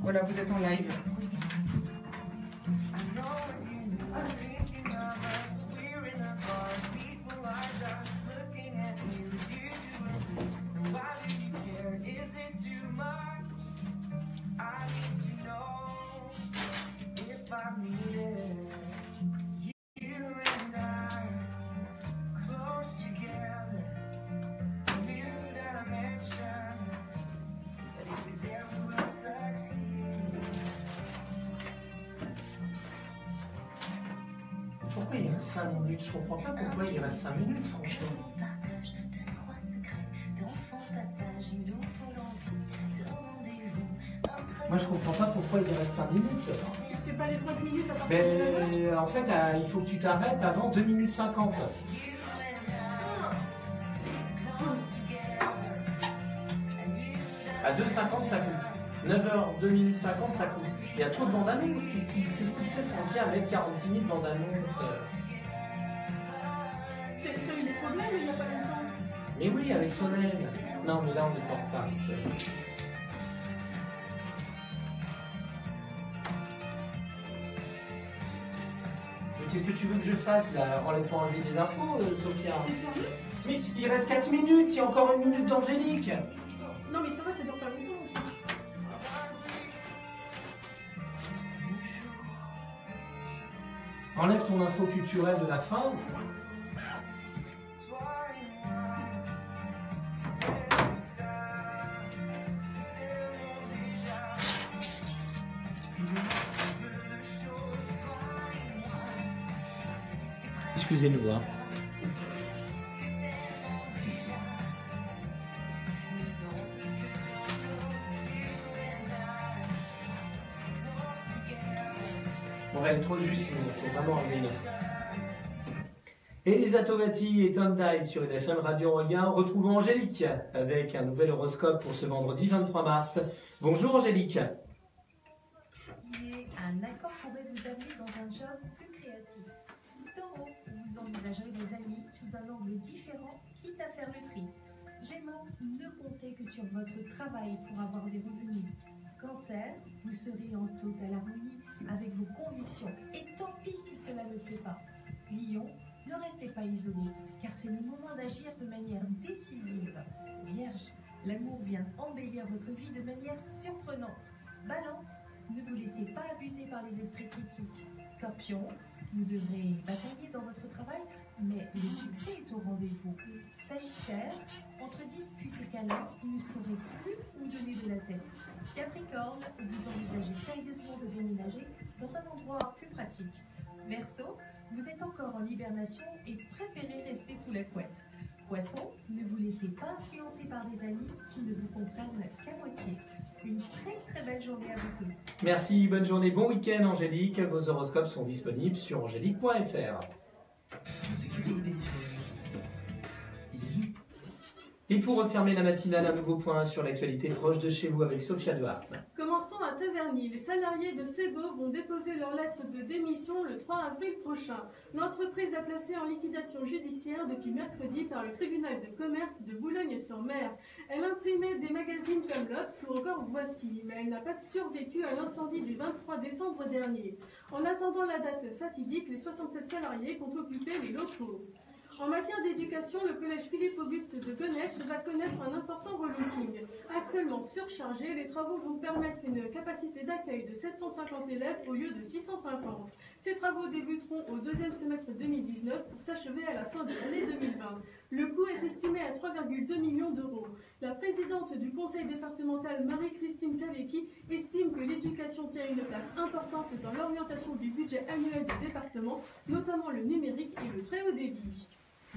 Voilà, vous êtes en live. Pourquoi il reste 5 minutes? Je comprends pas pourquoi il reste 5 minutes, franchement. Partage de 3 secrets, d'enfants passage, il nous faut l'envie de rendez-vous. Moi, je comprends pas pourquoi il reste 5 minutes. C'est pas les 5 minutes à partir de 9h? Mais en fait, il faut que tu t'arrêtes avant 2 minutes 50. À 2h50, ça coupe. 9h, 2 minutes 50, ça coupe. Il y a trop de bandes annonces. Qu'est-ce qu'il fait, Francky, avec 46 000 bandes annonces? T'as eu des problèmes il y a pas longtemps? Mais oui, avec Solène. Non, mais là, on est pas en retard. Mais qu'est-ce que tu veux que je fasse, là? Il faut enlever des infos, Sophia. T'es sérieux? Mais il reste 4 minutes. Il y a encore 1 minute d'Angélique. Non mais ça va, ça dure pas longtemps. Enlève ton info culturelle de la fin. Excusez-nous, hein. On va être trop juste, sinon il faut vraiment enlever une. Elisa Tovati et Tom Dye sur une FM Radio Regard. Retrouvons Angélique avec un nouvel horoscope pour ce vendredi 23 mars. Bonjour Angélique. Un accord pourrait vous amener dans un job plus créatif. Taureau, vous envisagerez des amis sous un angle différent, quitte à faire le tri. Gémeaux, ne comptez que sur votre travail pour avoir des revenus. Cancer, vous serez en totale harmonie avec vos convictions. Et tant pis si cela ne plaît pas. Lion, ne restez pas isolé, car c'est le moment d'agir de manière décisive. Vierge, l'amour vient embellir votre vie de manière surprenante. Balance, ne vous laissez pas abuser par les esprits critiques. Scorpion, vous devrez batailler dans votre travail, mais le succès est au rendez-vous. Sagittaire, entre disputes et câlins, vous ne saurez plus où donner de la tête. Capricorne, vous envisagez sérieusement de déménager dans un endroit plus pratique. Verseau, vous êtes encore en hibernation et préférez rester sous la couette. Poisson, ne vous laissez pas influencer par des amis qui ne vous comprennent qu'à moitié. Une très belle journée à vous tous. Merci, bonne journée, bon week-end Angélique. Vos horoscopes sont disponibles sur angélique.fr. Et pour refermer la matinale, un nouveau point sur l'actualité proche de chez vous avec Sophia Duhart. Commençons à Taverny. Les salariés de Sebo vont déposer leur lettre de démission le 3 avril prochain. L'entreprise est placée en liquidation judiciaire depuis mercredi par le tribunal de commerce de Boulogne-sur-Mer. Elle imprimait des magazines comme l'Obs ou encore Voici, mais elle n'a pas survécu à l'incendie du 23 décembre dernier. En attendant la date fatidique, les 67 salariés comptent occuper les locaux. En matière d'éducation, le collège Philippe-Auguste de Gonesse va connaître un important relooking. Actuellement surchargé, les travaux vont permettre une capacité d'accueil de 750 élèves au lieu de 650. Ces travaux débuteront au deuxième semestre 2019 pour s'achever à la fin de l'année 2020. Le coût est estimé à 3,2 millions d'euros. La présidente du conseil départemental, Marie-Christine Cavecchi, estime que l'éducation tient une place importante dans l'orientation du budget annuel du département, notamment le numérique et le très haut débit.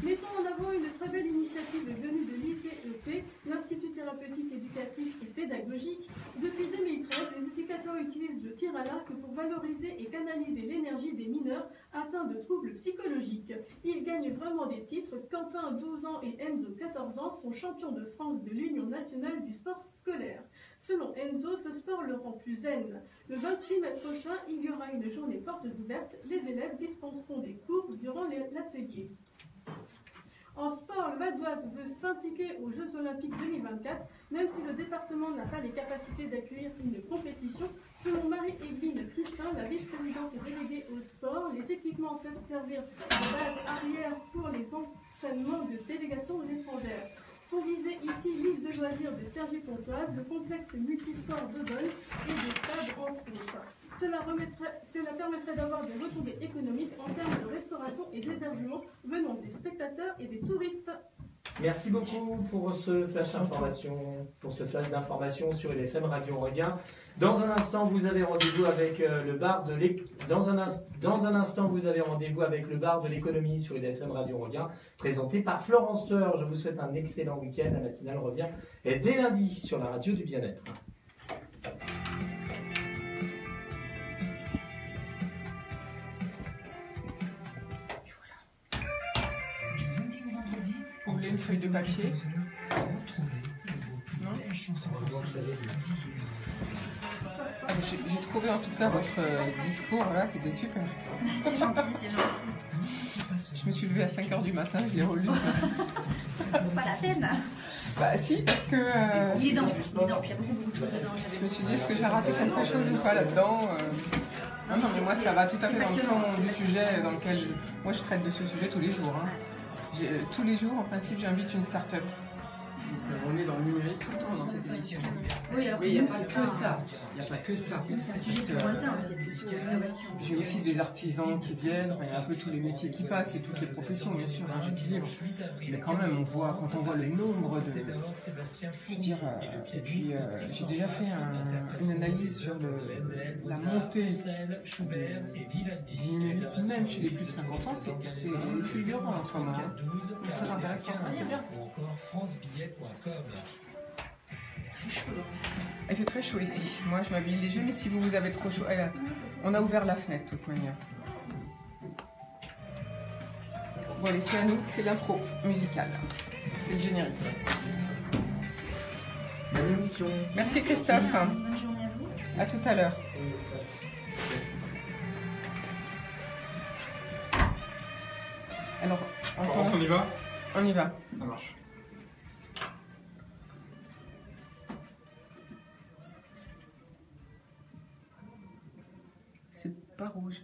Mettons en avant une très belle initiative venue de l'ITEP, l'Institut thérapeutique éducatif et pédagogique. Depuis 2013, les éducateurs utilisent le tir à l'arc pour valoriser et canaliser l'énergie des mineurs atteints de troubles psychologiques. Ils gagnent vraiment des titres. Quentin, 12 ans, et Enzo, 14 ans, sont champions de France de l'Union nationale du sport scolaire. Selon Enzo, ce sport le rend plus zen. Le 26 mai prochain, il y aura une journée portes ouvertes. Les élèves dispenseront des cours durant l'atelier. En sport, le Val d'Oise veut s'impliquer aux Jeux Olympiques 2024, même si le département n'a pas les capacités d'accueillir une compétition prochain. La vice-présidente est déléguée au sport. Les équipements peuvent servir de base arrière pour les entraînements de délégations légendaires. Sont visés ici l'île de loisirs de Cergy-Pontoise, le complexe multisport de Bonne et des stades entre autres. Cela permettrait d'avoir des retombées économiques en termes de restauration et d'hébergement venant des spectateurs et des touristes. Merci beaucoup pour ce flash d'information sur LFM Radio Regain. Dans un instant, vous avez rendez-vous avec le bar de l'économie sur LFM Radio Regain, présenté par Florence Sœur. Je vous souhaite un excellent week-end. La matinale revient dès lundi sur la radio du bien-être. Vous voulez une feuille de papier? Non. J'ai trouvé en tout cas votre discours là, c'était super. C'est gentil, c'est gentil. Je me suis levée à 5h du matin, je l'ai relu ce matin. Ça vaut pas la peine. Bah si, parce que... Il est dense, il y a beaucoup de choses dedans. Je me suis dit, est-ce que j'ai raté quelque chose ou pas là-dedans Non, mais moi ça va tout à fait dans le fond du sujet dans lequel moi je traite de ce sujet tous les jours. Tous les jours, en principe, j'invite une start-up. On est dans le numérique tout le temps dans ces émissions. Oui, alors mais il n'y a pas que ça. Il n'y a pas que ça. C'est un sujet plus lointain, c'est plutôt l'innovation. J'ai aussi des artisans qui viennent, il y a un peu tous les métiers qui passent et toutes les professions, bien sûr, j'équilibre. Mais quand même, quand on voit le nombre de... Je veux dire, et puis j'ai déjà fait une analyse sur la montée du numérique, même chez les plus de 50 ans, c'est fulgurant en ce moment. C'est très intéressant. C'est bien. Il fait très chaud ici. Moi, je m'habille léger, mais si vous avez trop chaud... on a ouvert la fenêtre, de toute manière. Bon, allez, c'est à nous, c'est l'intro musicale. C'est le générique. Bonne émission. Merci Christophe. Bonne journée à vous. À tout à l'heure. Alors, on y va? On y va. Ça marche. Pas rouge.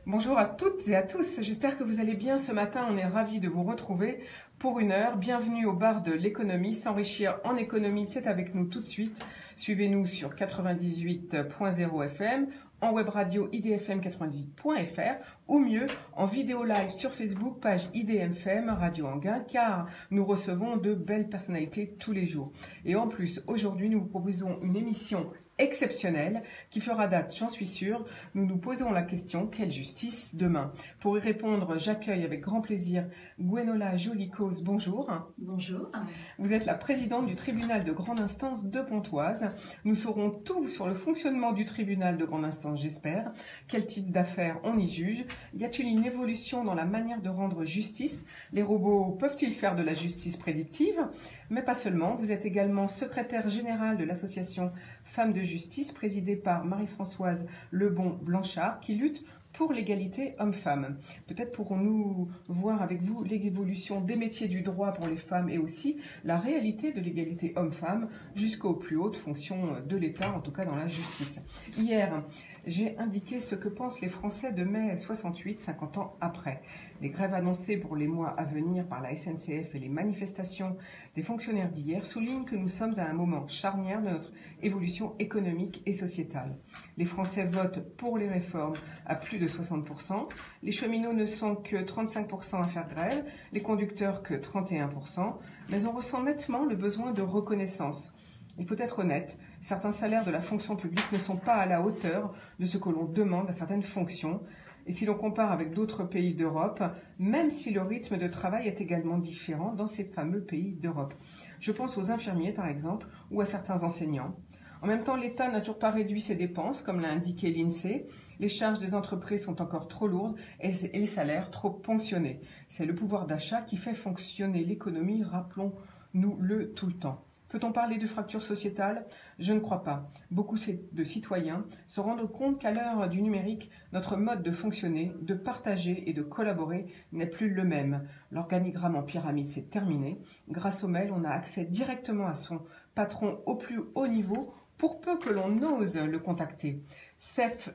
Bonjour à toutes et à tous, j'espère que vous allez bien ce matin, on est ravis de vous retrouver pour une heure. Bienvenue au bar de l'économie, s'enrichir en économie, c'est avec nous tout de suite. Suivez-nous sur 98.0 FM, en web radio idfm98.fr ou mieux en vidéo live sur Facebook, page IDFM Radio Anguin, car nous recevons de belles personnalités tous les jours. Et en plus, aujourd'hui, nous vous proposons une émission exceptionnelle qui fera date, j'en suis sûre. Nous nous posons la question, quelle justice demain? Pour y répondre, j'accueille avec grand plaisir Gwenola Jolicos. Bonjour. Bonjour. Vous êtes la présidente du tribunal de grande instance de Pontoise. Nous saurons tout sur le fonctionnement du tribunal de grande instance, j'espère. Quel type d'affaires on y juge? Y a-t-il une évolution dans la manière de rendre justice? Les robots peuvent-ils faire de la justice prédictive? Mais pas seulement. Vous êtes également secrétaire générale de l'association Femmes de Justice, présidée par Marie-Françoise Lebon-Blanchard, qui lutte pour l'égalité homme-femme. Peut-être pourrons-nous voir avec vous l'évolution des métiers du droit pour les femmes et aussi la réalité de l'égalité homme-femme jusqu'aux plus hautes fonctions de l'État, en tout cas dans la justice. Hier, j'ai indiqué ce que pensent les Français de mai 68, 50 ans après. Les grèves annoncées pour les mois à venir par la SNCF et les manifestations des fonctionnaires d'hier soulignent que nous sommes à un moment charnière de notre évolution économique et sociétale. Les Français votent pour les réformes à plus de 60%. Les cheminots ne sont que 35% à faire grève, les conducteurs que 31%, mais on ressent nettement le besoin de reconnaissance. Il faut être honnête, certains salaires de la fonction publique ne sont pas à la hauteur de ce que l'on demande à certaines fonctions. Et si l'on compare avec d'autres pays d'Europe, même si le rythme de travail est également différent dans ces fameux pays d'Europe. Je pense aux infirmiers par exemple, ou à certains enseignants. En même temps, l'État n'a toujours pas réduit ses dépenses, comme l'a indiqué l'INSEE. Les charges des entreprises sont encore trop lourdes et les salaires trop ponctionnés. C'est le pouvoir d'achat qui fait fonctionner l'économie, rappelons-nous-le tout le temps. Peut-on parler de fracture sociétale? Je ne crois pas. Beaucoup de citoyens se rendent compte qu'à l'heure du numérique, notre mode de fonctionner, de partager et de collaborer n'est plus le même. L'organigramme en pyramide s'est terminé. Grâce au mail, on a accès directement à son patron au plus haut niveau pour peu que l'on ose le contacter. Chef,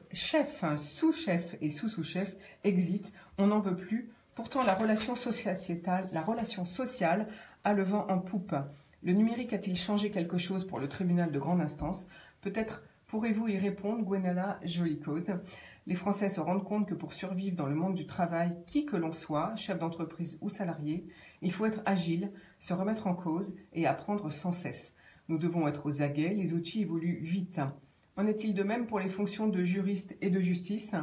sous-chef et sous-sous-chef, exit, on n'en veut plus. Pourtant, la relation sociale a le vent en poupe. Le numérique a-t-il changé quelque chose pour le tribunal de grande instance? Peut-être pourrez-vous y répondre, Gwenala Jolicose. Les Français se rendent compte que pour survivre dans le monde du travail, qui que l'on soit, chef d'entreprise ou salarié, il faut être agile, se remettre en cause et apprendre sans cesse. Nous devons être aux aguets, les outils évoluent vite. En est-il de même pour les fonctions de juriste et de justice?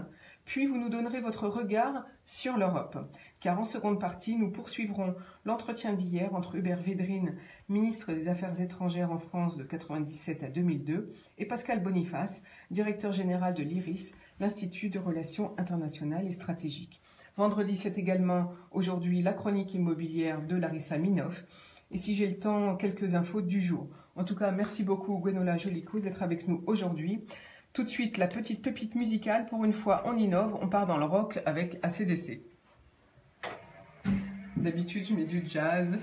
Puis vous nous donnerez votre regard sur l'Europe. Car en seconde partie, nous poursuivrons l'entretien d'hier entre Hubert Védrine, ministre des Affaires étrangères en France de 1997 à 2002, et Pascal Boniface, directeur général de l'IRIS, l'Institut de Relations internationales et stratégiques. Vendredi, c'est également aujourd'hui la chronique immobilière de Larissa Minoff. Et si j'ai le temps, quelques infos du jour. En tout cas, merci beaucoup Gwenola Jolicose d'être avec nous aujourd'hui. Tout de suite, la petite pépite musicale. Pour une fois, on innove. On part dans le rock avec AC/DC. D'habitude, je mets du jazz.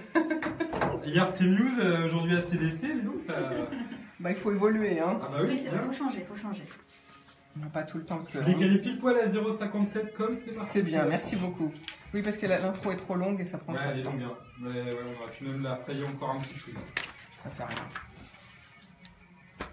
Hier, c'était Muse, aujourd'hui AC/DC, dis donc ça... Bah, il faut évoluer, hein. Ah bah oui, Oui, c'est vrai, faut changer. On n'a pas tout le temps parce que... Décalé pile poil à 0,57 comme c'est parti. C'est bien, merci beaucoup. Oui, parce que l'intro est trop longue et ça prend trop Ouais, elle de est temps. longue bien. Ouais, on va même la tailler encore un petit peu. Ça fait rien.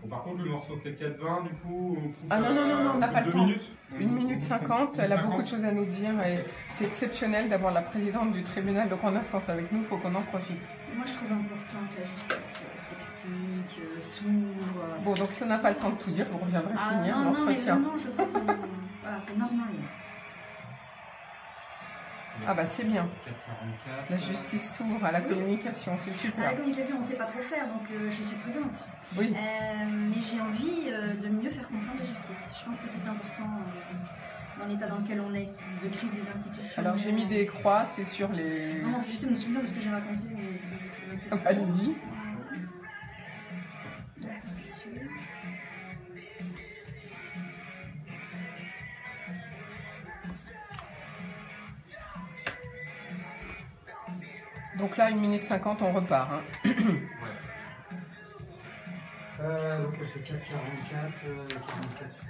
Bon, par contre, le morceau fait 4,20 du coup. On coupe, Ah non, on n'a pas le 2 temps. minutes. 1 minute 50, elle a 50. beaucoup de choses à nous dire et c'est exceptionnel d'avoir la présidente du tribunal de grande instance avec nous, il faut qu'on en profite. Moi, je trouve important que la justice s'explique, s'ouvre. Bon, donc si on n'a pas le temps de tout dire, vous reviendrez finir non, mais l'entretien. vraiment, je trouve que voilà, c'est normal. Ah bah c'est bien, 4,44. la justice s'ouvre à la communication, c'est À super. la communication, on ne sait pas trop faire, donc je suis prudente. Oui, Mais j'ai envie de mieux faire comprendre la justice. Je pense que c'est important dans l'état dans lequel on est, de crise des institutions. alors j'ai mis des croix, c'est sur les... Non, j'essaie de me souvenir de ce que j'ai raconté. Allez-y. Donc là, 1 minute 50, on repart. Hein. Donc elle fait 4,44, 44.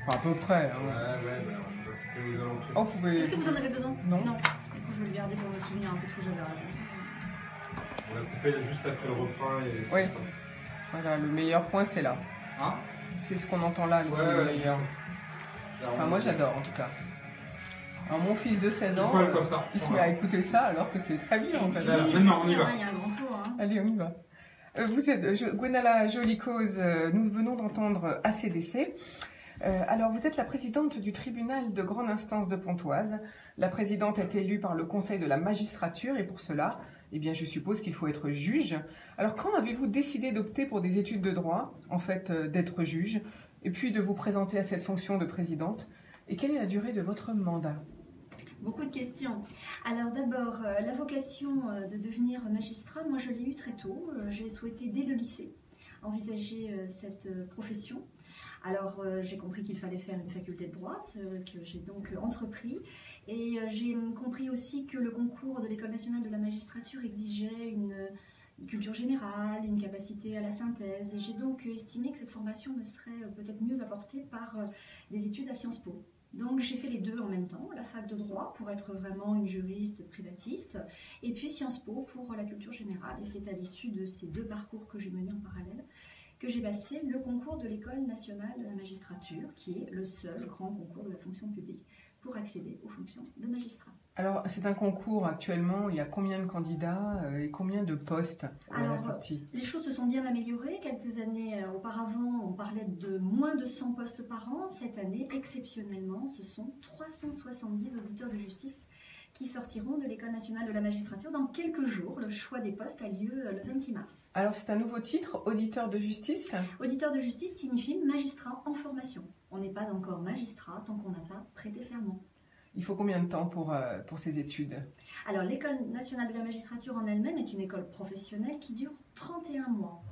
Enfin, à peu près. Hein. Ouais, bah, on va couper aux alentours. Oh, vous pouvez... Est-ce que vous en avez besoin? Non. Du coup, je vais le garder pour me souvenir un peu ce que j'avais raconté. On va couper juste après le refrain et... Oui. Voilà, le meilleur point, c'est là. Hein? C'est ce qu'on entend là, le meilleur. Enfin, moi, j'adore, en tout cas. Alors, mon fils de 16 ans, Voilà, comme ça. il se met à écouter ça alors que c'est très bien, en fait. Voilà. Oui, Maintenant, on y va. Il y a un grand tour. Hein. Allez, on y va. Vous êtes Gwenala Jolicose, nous venons d'entendre AC/DC. Alors, vous êtes la présidente du tribunal de grande instance de Pontoise. La présidente est élue par le conseil de la magistrature et pour cela, eh bien, je suppose qu'il faut être juge. Alors, quand avez-vous décidé d'opter pour des études de droit, en fait, d'être juge, et puis de vous présenter à cette fonction de présidente? Et quelle est la durée de votre mandat? Beaucoup de questions. Alors d'abord, la vocation de devenir magistrat, moi je l'ai eue très tôt. J'ai souhaité dès le lycée envisager cette profession. Alors j'ai compris qu'il fallait faire une faculté de droit, ce que j'ai donc entrepris. Et j'ai compris aussi que le concours de l'École nationale de la magistrature exigeait une culture générale, une capacité à la synthèse. Et j'ai donc estimé que cette formation me serait peut-être mieux apportée par des études à Sciences Po. Donc j'ai fait les deux en même temps, la fac de droit pour être vraiment une juriste privatiste, et puis Sciences Po pour la culture générale. Et c'est à l'issue de ces deux parcours que j'ai menés en parallèle que j'ai passé le concours de l'École nationale de la magistrature, qui est le seul grand concours de la fonction publique pour accéder aux fonctions de magistrat. Alors, c'est un concours actuellement, il y a combien de candidats et combien de postes à la sortie? Les choses se sont bien améliorées. Quelques années auparavant, on parlait de moins de 100 postes par an. Cette année, exceptionnellement, ce sont 370 auditeurs de justice qui sortiront de l'École nationale de la magistrature dans quelques jours. Le choix des postes a lieu le 26 mars. Alors, c'est un nouveau titre, auditeur de justice? Auditeur de justice signifie magistrat en formation. On n'est pas encore magistrat tant qu'on n'a pas prêté serment. Il faut combien de temps pour ces études? Alors, l'École nationale de la magistrature en elle-même est une école professionnelle qui dure 31 mois.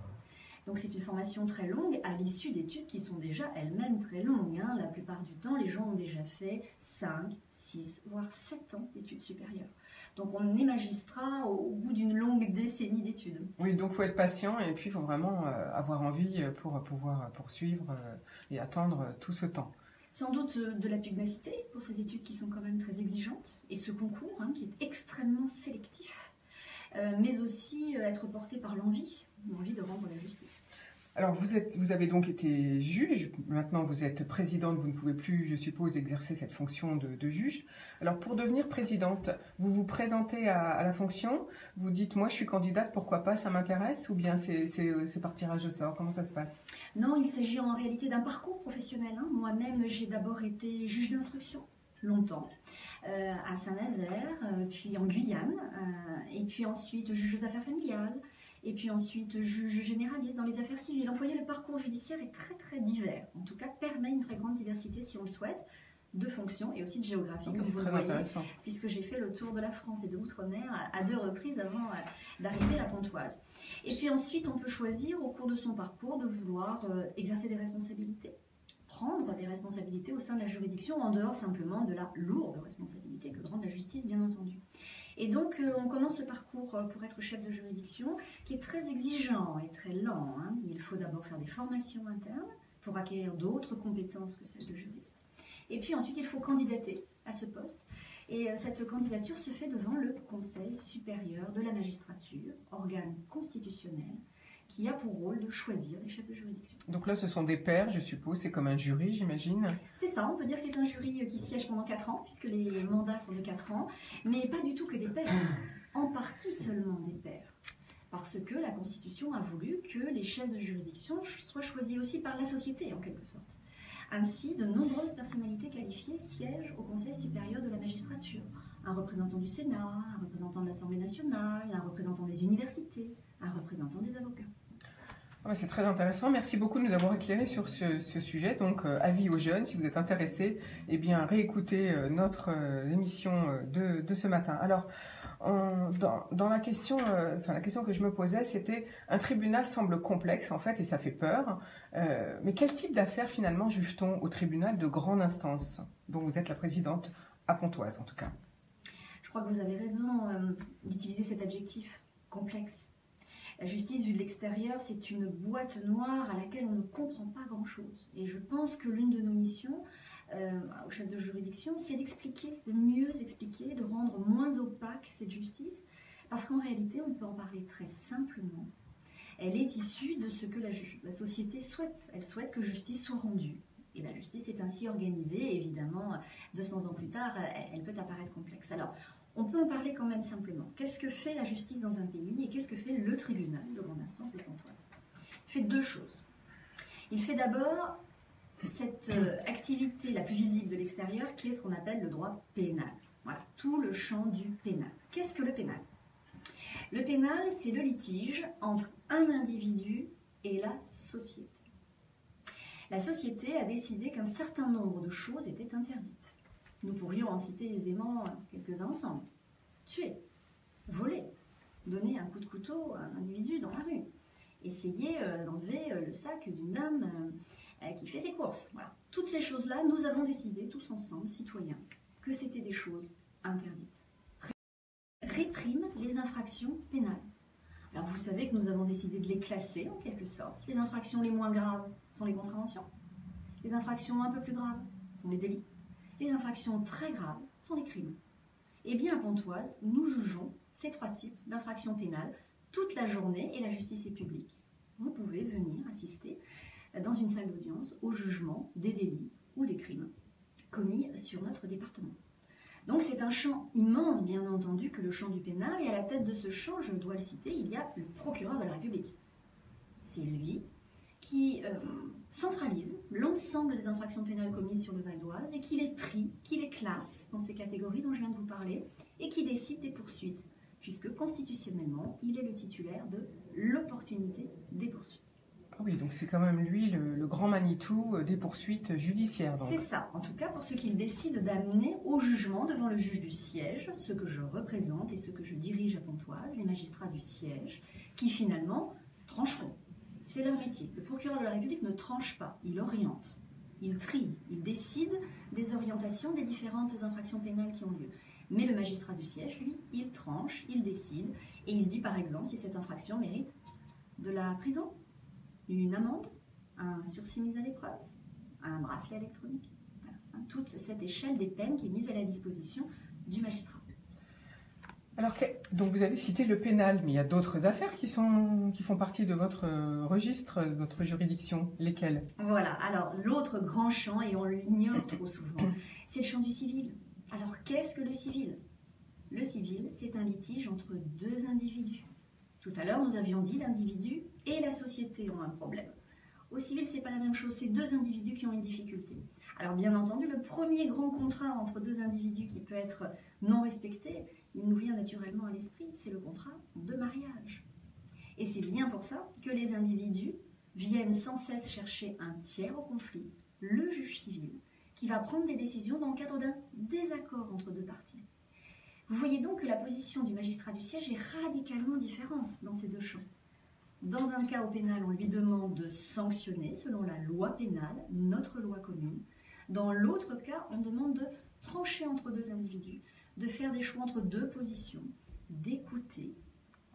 Donc, c'est une formation très longue à l'issue d'études qui sont déjà elles-mêmes très longues. Hein. La plupart du temps, les gens ont déjà fait 5, 6, voire 7 ans d'études supérieures. Donc on est magistrat au bout d'une longue décennie d'études. Oui, donc il faut être patient et puis il faut vraiment avoir envie pour pouvoir poursuivre et attendre tout ce temps. Sans doute de la pugnacité pour ces études qui sont quand même très exigeantes, et ce concours qui est extrêmement sélectif, mais aussi être porté par l'envie de rendre la justice. Alors vous avez donc été juge, maintenant vous êtes présidente, vous ne pouvez plus, je suppose, exercer cette fonction de juge. Alors pour devenir présidente, vous vous présentez à la fonction, vous dites moi je suis candidate, pourquoi pas, ça m'intéresse, ou bien c'est par tirage au sort, comment ça se passe? Non, il s'agit en réalité d'un parcours professionnel. Moi-même j'ai d'abord été juge d'instruction, longtemps, à Saint-Nazaire, puis en Guyane, et puis ensuite juge aux affaires familiales, et puis ensuite juge généraliste dans les affaires civiles. Vous voyez, le parcours judiciaire est très très divers, en tout cas permet une très grande diversité si on le souhaite, de fonctions et aussi de géographie, Oui, comme vous le très voyez, intéressant. puisque j'ai fait le tour de la France et de l'outre-mer à 2 reprises avant d'arriver à Pontoise. Et puis ensuite, on peut choisir au cours de son parcours de vouloir exercer des responsabilités, prendre des responsabilités au sein de la juridiction, en dehors simplement de la lourde responsabilité que demande la justice, bien entendu. Et donc, on commence ce parcours pour être chef de juridiction, qui est très exigeant et très lent. Il faut d'abord faire des formations internes pour acquérir d'autres compétences que celles de juriste. Et puis ensuite, il faut candidater à ce poste. Et cette candidature se fait devant le Conseil supérieur de la magistrature, organe constitutionnel, qui a pour rôle de choisir les chefs de juridiction. Donc là, ce sont des pairs, je suppose, c'est comme un jury, j'imagine. C'est ça, on peut dire que c'est un jury qui siège pendant 4 ans, puisque les mandats sont de 4 ans, mais pas du tout que des pairs, en partie seulement des pairs. Parce que la Constitution a voulu que les chefs de juridiction soient choisis aussi par la société, en quelque sorte. Ainsi, de nombreuses personnalités qualifiées siègent au Conseil supérieur de la magistrature. Un représentant du Sénat, un représentant de l'Assemblée nationale, un représentant des universités, un représentant des avocats. C'est très intéressant. Merci beaucoup de nous avoir éclairé sur ce sujet. Donc, avis aux jeunes, si vous êtes intéressés, eh bien, réécoutez notre émission de ce matin. Alors, dans la question que je me posais, c'était un tribunal semble complexe en fait et ça fait peur. Mais quel type d'affaires finalement juge-t-on au tribunal de grande instance, dont vous êtes la présidente à Pontoise en tout cas? Je crois que vous avez raison d'utiliser cet adjectif, complexe. La justice, vue de l'extérieur, c'est une boîte noire à laquelle on ne comprend pas grand-chose. Et je pense que l'une de nos missions, au chef de juridiction, c'est d'expliquer, de mieux expliquer, de rendre moins opaque cette justice. Parce qu'en réalité, on peut en parler très simplement. Elle est issue de ce que la société souhaite. Elle souhaite que justice soit rendue. Et la justice est ainsi organisée. Évidemment, 200 ans plus tard, elle peut apparaître complexe. Alors, on peut en parler quand même simplement. Qu'est-ce que fait la justice dans un pays et qu'est-ce que fait le tribunal de grande instance de Pontoise? Il fait 2 choses. Il fait d'abord cette activité la plus visible de l'extérieur qui est ce qu'on appelle le droit pénal. Voilà, tout le champ du pénal. Qu'est-ce que le pénal? Le pénal, c'est le litige entre un individu et la société. La société a décidé qu'un certain nombre de choses étaient interdites. Nous pourrions en citer aisément quelques-uns ensemble. Tuer, voler, donner un coup de couteau à un individu dans la rue, essayer d'enlever le sac d'une dame qui fait ses courses. Voilà. Toutes ces choses-là, nous avons décidé, tous ensemble, citoyens, que c'était des choses interdites. Réprime les infractions pénales. Alors vous savez que nous avons décidé de les classer en quelque sorte. Les infractions les moins graves sont les contraventions. Les infractions un peu plus graves sont les délits. Les infractions très graves sont les crimes. Et bien à Pontoise, nous jugeons ces 3 types d'infractions pénales toute la journée et la justice est publique. Vous pouvez venir assister dans une salle d'audience au jugement des délits ou des crimes commis sur notre département. Donc c'est un champ immense, bien entendu, que le champ du pénal, et à la tête de ce champ, je dois le citer, il y a le procureur de la République. C'est lui qui centralise l'ensemble des infractions pénales commises sur le Val d'Oise et qui les trie, qui les classe dans ces catégories dont je viens de vous parler et qui décide des poursuites, puisque constitutionnellement, il est le titulaire de l'opportunité des poursuites. Ah oui, donc c'est quand même lui le grand Manitou des poursuites judiciaires. C'est ça, en tout cas pour ce qu'il décide d'amener au jugement devant le juge du siège, ce que je représente et ce que je dirige à Pontoise, les magistrats du siège, qui finalement trancheront. C'est leur métier. Le procureur de la République ne tranche pas, il oriente, il trie, il décide des orientations des différentes infractions pénales qui ont lieu. Mais le magistrat du siège, lui, il tranche, il décide, et il dit par exemple si cette infraction mérite de la prison, une amende, un sursis mis à l'épreuve, un bracelet électronique. Voilà. Toute cette échelle des peines qui est mise à la disposition du magistrat. Alors, donc vous avez cité le pénal, mais il y a d'autres affaires qui font partie de votre registre, de votre juridiction. Lesquelles? Voilà, alors l'autre grand champ, et on l'ignore trop souvent, c'est le champ du civil. Alors qu'est-ce que le civil? Le civil, c'est un litige entre deux individus. Tout à l'heure, nous avions dit l'individu et la société ont un problème. Au civil, c'est pas la même chose, c'est deux individus qui ont une difficulté. Alors bien entendu, le premier grand contrat entre deux individus qui peut être non respecté, il nous vient naturellement à l'esprit, c'est le contrat de mariage. Et c'est bien pour ça que les individus viennent sans cesse chercher un tiers au conflit, le juge civil, qui va prendre des décisions dans le cadre d'un désaccord entre deux parties. Vous voyez donc que la position du magistrat du siège est radicalement différente dans ces deux champs. Dans un cas au pénal, on lui demande de sanctionner selon la loi pénale, notre loi commune. Dans l'autre cas, on demande de trancher entre deux individus, de faire des choix entre deux positions, d'écouter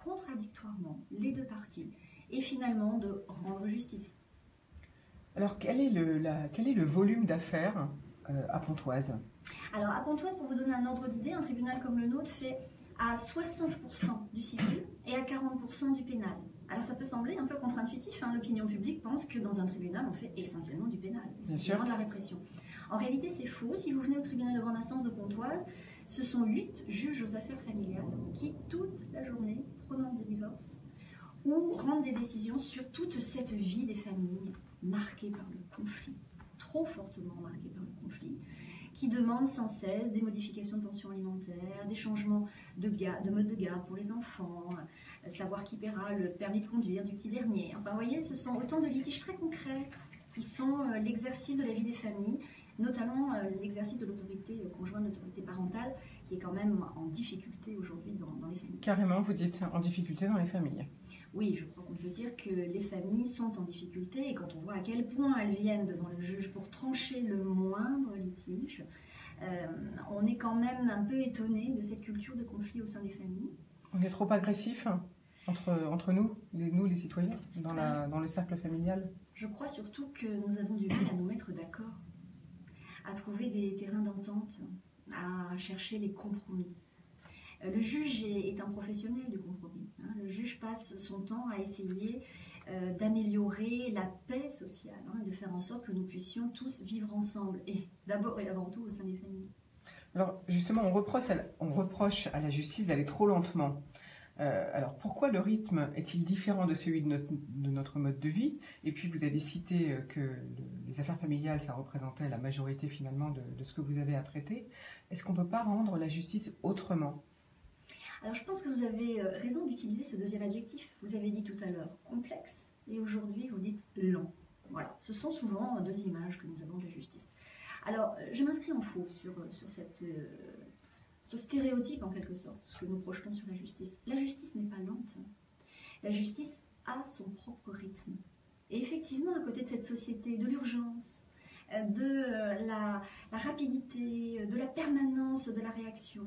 contradictoirement les deux parties et finalement de rendre justice. Alors, quel est le volume d'affaires à Pontoise? Alors, à Pontoise, pour vous donner un ordre d'idée, un tribunal comme le nôtre fait à 60% du civil et à 40% du pénal. Alors, ça peut sembler un peu contre-intuitif. L'opinion publique pense que dans un tribunal, on fait essentiellement du pénal, essentiellement de la répression. En réalité, c'est faux. Si vous venez au tribunal de grande instance de Pontoise, ce sont 8 juges aux affaires familiales qui, toute la journée, prononcent des divorces ou rendent des décisions sur toute cette vie des familles marquée par le conflit, trop fortement marquée par le conflit, qui demandent sans cesse des modifications de pension alimentaire, des changements de mode de garde pour les enfants, savoir qui paiera le permis de conduire du petit dernier. Enfin, vous voyez, ce sont autant de litiges très concrets qui sont l'exercice de la vie des familles, notamment l'exercice de l'autorité conjointe, l'autorité parentale, qui est quand même en difficulté aujourd'hui dans les familles. Carrément, vous dites en difficulté dans les familles. Oui, je crois qu'on peut dire que les familles sont en difficulté et quand on voit à quel point elles viennent devant le juge pour trancher le moindre litige, on est quand même un peu étonné de cette culture de conflit au sein des familles. On est trop agressif entre nous, les citoyens, dans le cercle familial. Je crois surtout que nous avons du mal à nous mettre d'accord, à trouver des terrains d'entente, à chercher les compromis. Le juge est un professionnel du compromis. Le juge passe son temps à essayer d'améliorer la paix sociale, et de faire en sorte que nous puissions tous vivre ensemble, et d'abord et avant tout au sein des familles. Alors justement, on reproche à la justice d'aller trop lentement. Alors pourquoi le rythme est-il différent de celui de notre mode de vie? Et puis vous avez cité que les affaires familiales, ça représentait la majorité finalement de ce que vous avez à traiter. Est-ce qu'on ne peut pas rendre la justice autrement? Alors je pense que vous avez raison d'utiliser ce deuxième adjectif. Vous avez dit tout à l'heure complexe et aujourd'hui vous dites lent. Voilà, ce sont souvent deux images que nous avons de la justice. Alors je m'inscris en faux sur ce stéréotype en quelque sorte que nous projetons sur la justice. La justice n'est pas lente. La justice a son propre rythme. Et effectivement, à côté de cette société de l'urgence, de la rapidité, de la permanence de la réaction,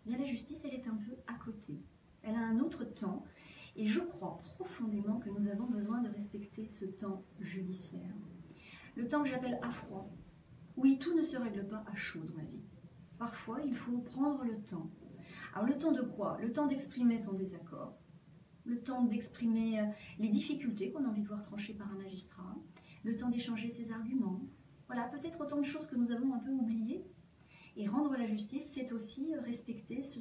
bien la justice, elle est un peu à côté. Elle a un autre temps, et je crois profondément que nous avons besoin de respecter ce temps judiciaire. Le temps que j'appelle à froid. Oui, tout ne se règle pas à chaud dans la vie. Parfois, il faut prendre le temps. Alors le temps de quoi? Le temps d'exprimer son désaccord, le temps d'exprimer les difficultés qu'on a envie de voir tranchées par un magistrat, le temps d'échanger ses arguments. Voilà, peut-être autant de choses que nous avons un peu oubliées. Et rendre la justice, c'est aussi respecter ce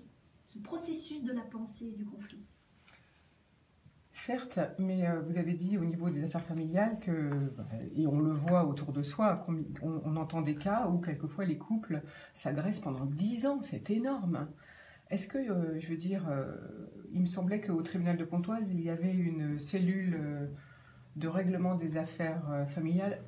processus de la pensée et du conflit. Certes, mais vous avez dit au niveau des affaires familiales et on le voit autour de soi, on entend des cas où quelquefois les couples s'agressent pendant 10 ans, c'est énorme. Est-ce que, il me semblait qu'au tribunal de Pontoise, il y avait une cellule de règlement des affaires familiales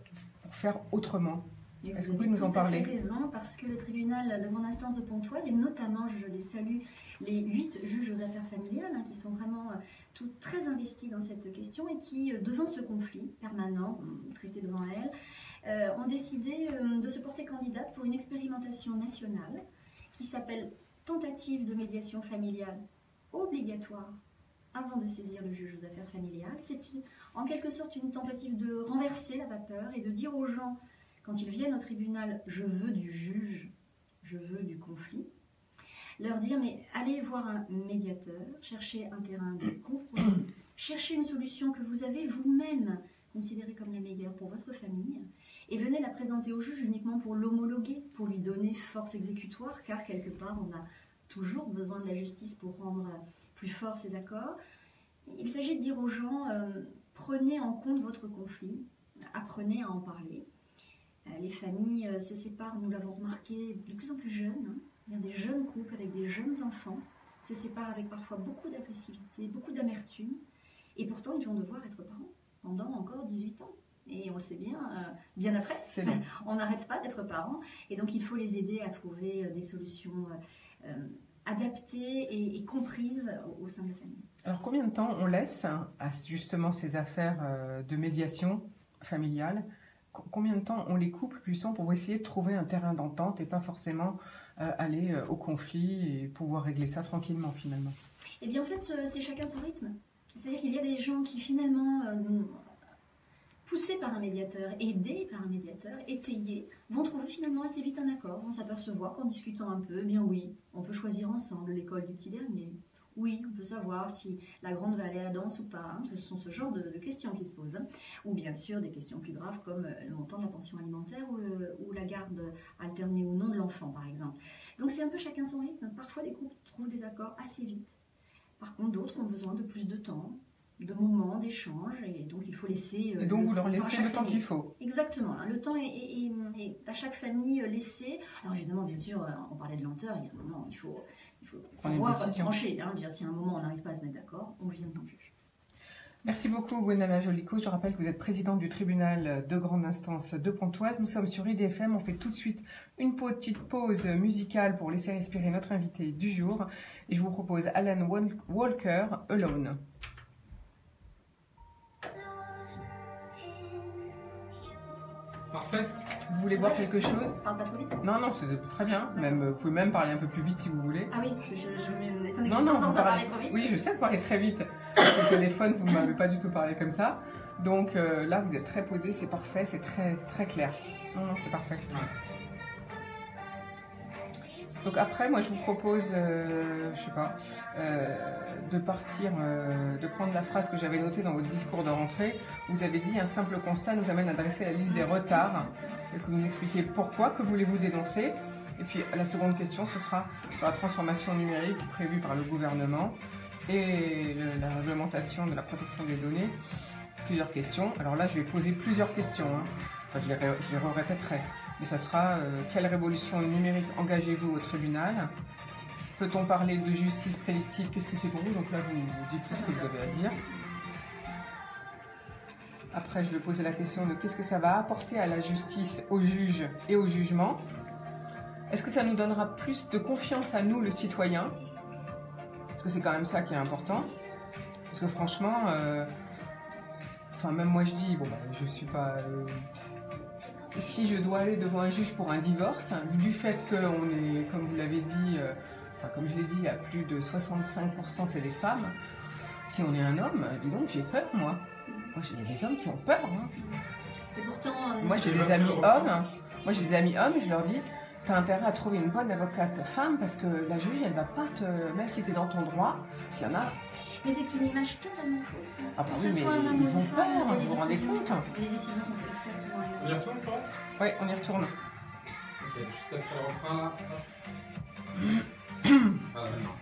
pour faire autrement? Est-ce que vous pouvez nous en parler? Vous avez raison, parce que le tribunal de grande instance de Pontoise, et notamment, je les salue, les 8 juges aux affaires familiales, qui sont vraiment tous très investis dans cette question et qui, devant ce conflit permanent, traité devant elles, ont décidé de se porter candidate pour une expérimentation nationale qui s'appelle tentative de médiation familiale obligatoire avant de saisir le juge aux affaires familiales. C'est en quelque sorte une tentative de renverser la vapeur et de dire aux gens, quand ils viennent au tribunal, je veux du juge, je veux du conflit, leur dire, mais allez voir un médiateur, cherchez un terrain de compromis, cherchez une solution que vous avez vous-même considérée comme la meilleure pour votre famille, et venez la présenter au juge uniquement pour l'homologuer, pour lui donner force exécutoire, car quelque part, on a toujours besoin de la justice pour rendre plus forts ces accords. Il s'agit de dire aux gens, prenez en compte votre conflit, apprenez à en parler. Les familles se séparent, nous l'avons remarqué, de plus en plus jeunes. Hein. Il y a des jeunes couples avec des jeunes enfants, se séparent avec parfois beaucoup d'agressivité, beaucoup d'amertume, et pourtant ils vont devoir être parents pendant encore 18 ans. Et on le sait bien, bien après, on n'arrête pas d'être parents, et donc il faut les aider à trouver des solutions adaptées et comprises au sein de la famille. Alors combien de temps on laisse à justement ces affaires de médiation familiale? Combien de temps on les couple justement pour essayer de trouver un terrain d'entente et pas forcément aller au conflit et pouvoir régler ça tranquillement finalement? Eh bien en fait, c'est chacun son rythme. C'est-à-dire qu'il y a des gens qui finalement, poussés par un médiateur, aidés par un médiateur, étayés, vont trouver finalement assez vite un accord, vont s'apercevoir qu'en discutant un peu, eh bien oui, on peut choisir ensemble l'école du petit dernier. Oui, on peut savoir si la grande va aller à la danse ou pas. Hein. Ce sont ce genre de questions qui se posent. Hein. Ou bien sûr des questions plus graves comme le montant de la pension alimentaire ou la garde alternée ou non de l'enfant par exemple. Donc c'est un peu chacun son rythme. Parfois les couples trouvent des accords assez vite. Par contre d'autres ont besoin de plus de temps, de moments, d'échanges, et donc il faut laisser... et donc vous leur laissez le temps qu'il faut. Exactement, le temps est à chaque famille laissé. Alors évidemment, bien sûr, on parlait de lenteur, il y a un moment, il faut savoir trancher. Hein, dire, si à un moment on n'arrive pas à se mettre d'accord, on vient devant le juge. Merci beaucoup Gwenala Jolicos. Je rappelle que vous êtes présidente du tribunal de grande instance de Pontoise. Nous sommes sur IDFM. On fait tout de suite une petite pause musicale pour laisser respirer notre invité du jour. Et je vous propose Alan Walker, Alone. Parfait. Vous voulez boire quelque chose? Parle pas trop vite. Non, c'est très bien. Même, vous pouvez même parler un peu plus vite si vous voulez. Ah oui, parce que je m'étonne que Non, j'ai tendance à vous parler trop vite. Oui, je sais que vous parlez très vite. Avec le téléphone, vous ne m'avez pas du tout parlé comme ça. Donc là, vous êtes très posé, c'est parfait, c'est très, très clair. Non, c'est parfait. Ouais. Donc après, moi, je vous propose, je sais pas, de partir, de prendre la phrase que j'avais notée dans votre discours de rentrée. Vous avez dit, un simple constat nous amène à dresser la liste des retards, et que vous nous expliquiez pourquoi, que voulez-vous dénoncer. Et puis la seconde question, ce sera sur la transformation numérique prévue par le gouvernement et la réglementation de la protection des données. Plusieurs questions. Alors là, je vais poser plusieurs questions. Hein. Enfin, je les répéterai. Mais ça sera quelle révolution numérique engagez-vous au tribunal? Peut-on parler de justice prédictive? Qu'est-ce que c'est pour vous? Donc là, vous dites tout ce que vous avez à dire. Après, je vais poser la question de qu'est-ce que ça va apporter à la justice, aux juges et au jugement? Est-ce que ça nous donnera plus de confiance à nous, le citoyen? Parce que c'est quand même ça qui est important. Parce que franchement, enfin même moi je dis, bon, je suis pas... si je dois aller devant un juge pour un divorce, vu du fait qu'on est, comme vous l'avez dit, enfin comme je l'ai dit, à plus de 65% c'est des femmes, si on est un homme, dis donc j'ai peur moi. Il y a des hommes qui ont peur. Hein. Et pourtant, moi j'ai des amis hommes, et je leur dis, t'as intérêt à trouver une bonne avocate femme parce que la juge elle va pas te, même si t'es dans ton droit, s'il y en a. Mais c'est une image totalement fausse. Ah bah oui, mais ils ont peur, vous vous rendez compte? Les décisions sont exactement les mêmes. On y retourne, Florence? Oui, on y retourne. Ok, juste après le refrain. Voilà, maintenant.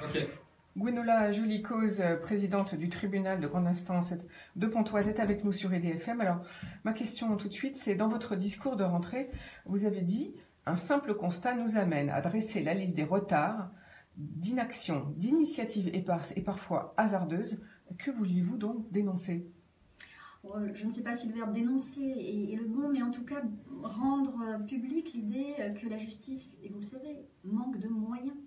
Ok. Gwenala Jolicos, présidente du tribunal de grande instance de Pontoise, est avec nous sur IDFM. Alors, ma question tout de suite, c'est dans votre discours de rentrée, vous avez dit « Un simple constat nous amène à dresser la liste des retards, d'inaction, d'initiatives éparses et parfois hasardeuses. Que vouliez-vous donc dénoncer ?» Je ne sais pas si le verbe dénoncer est le bon, mais en tout cas rendre publique l'idée que la justice, et vous le savez, manque de moyens.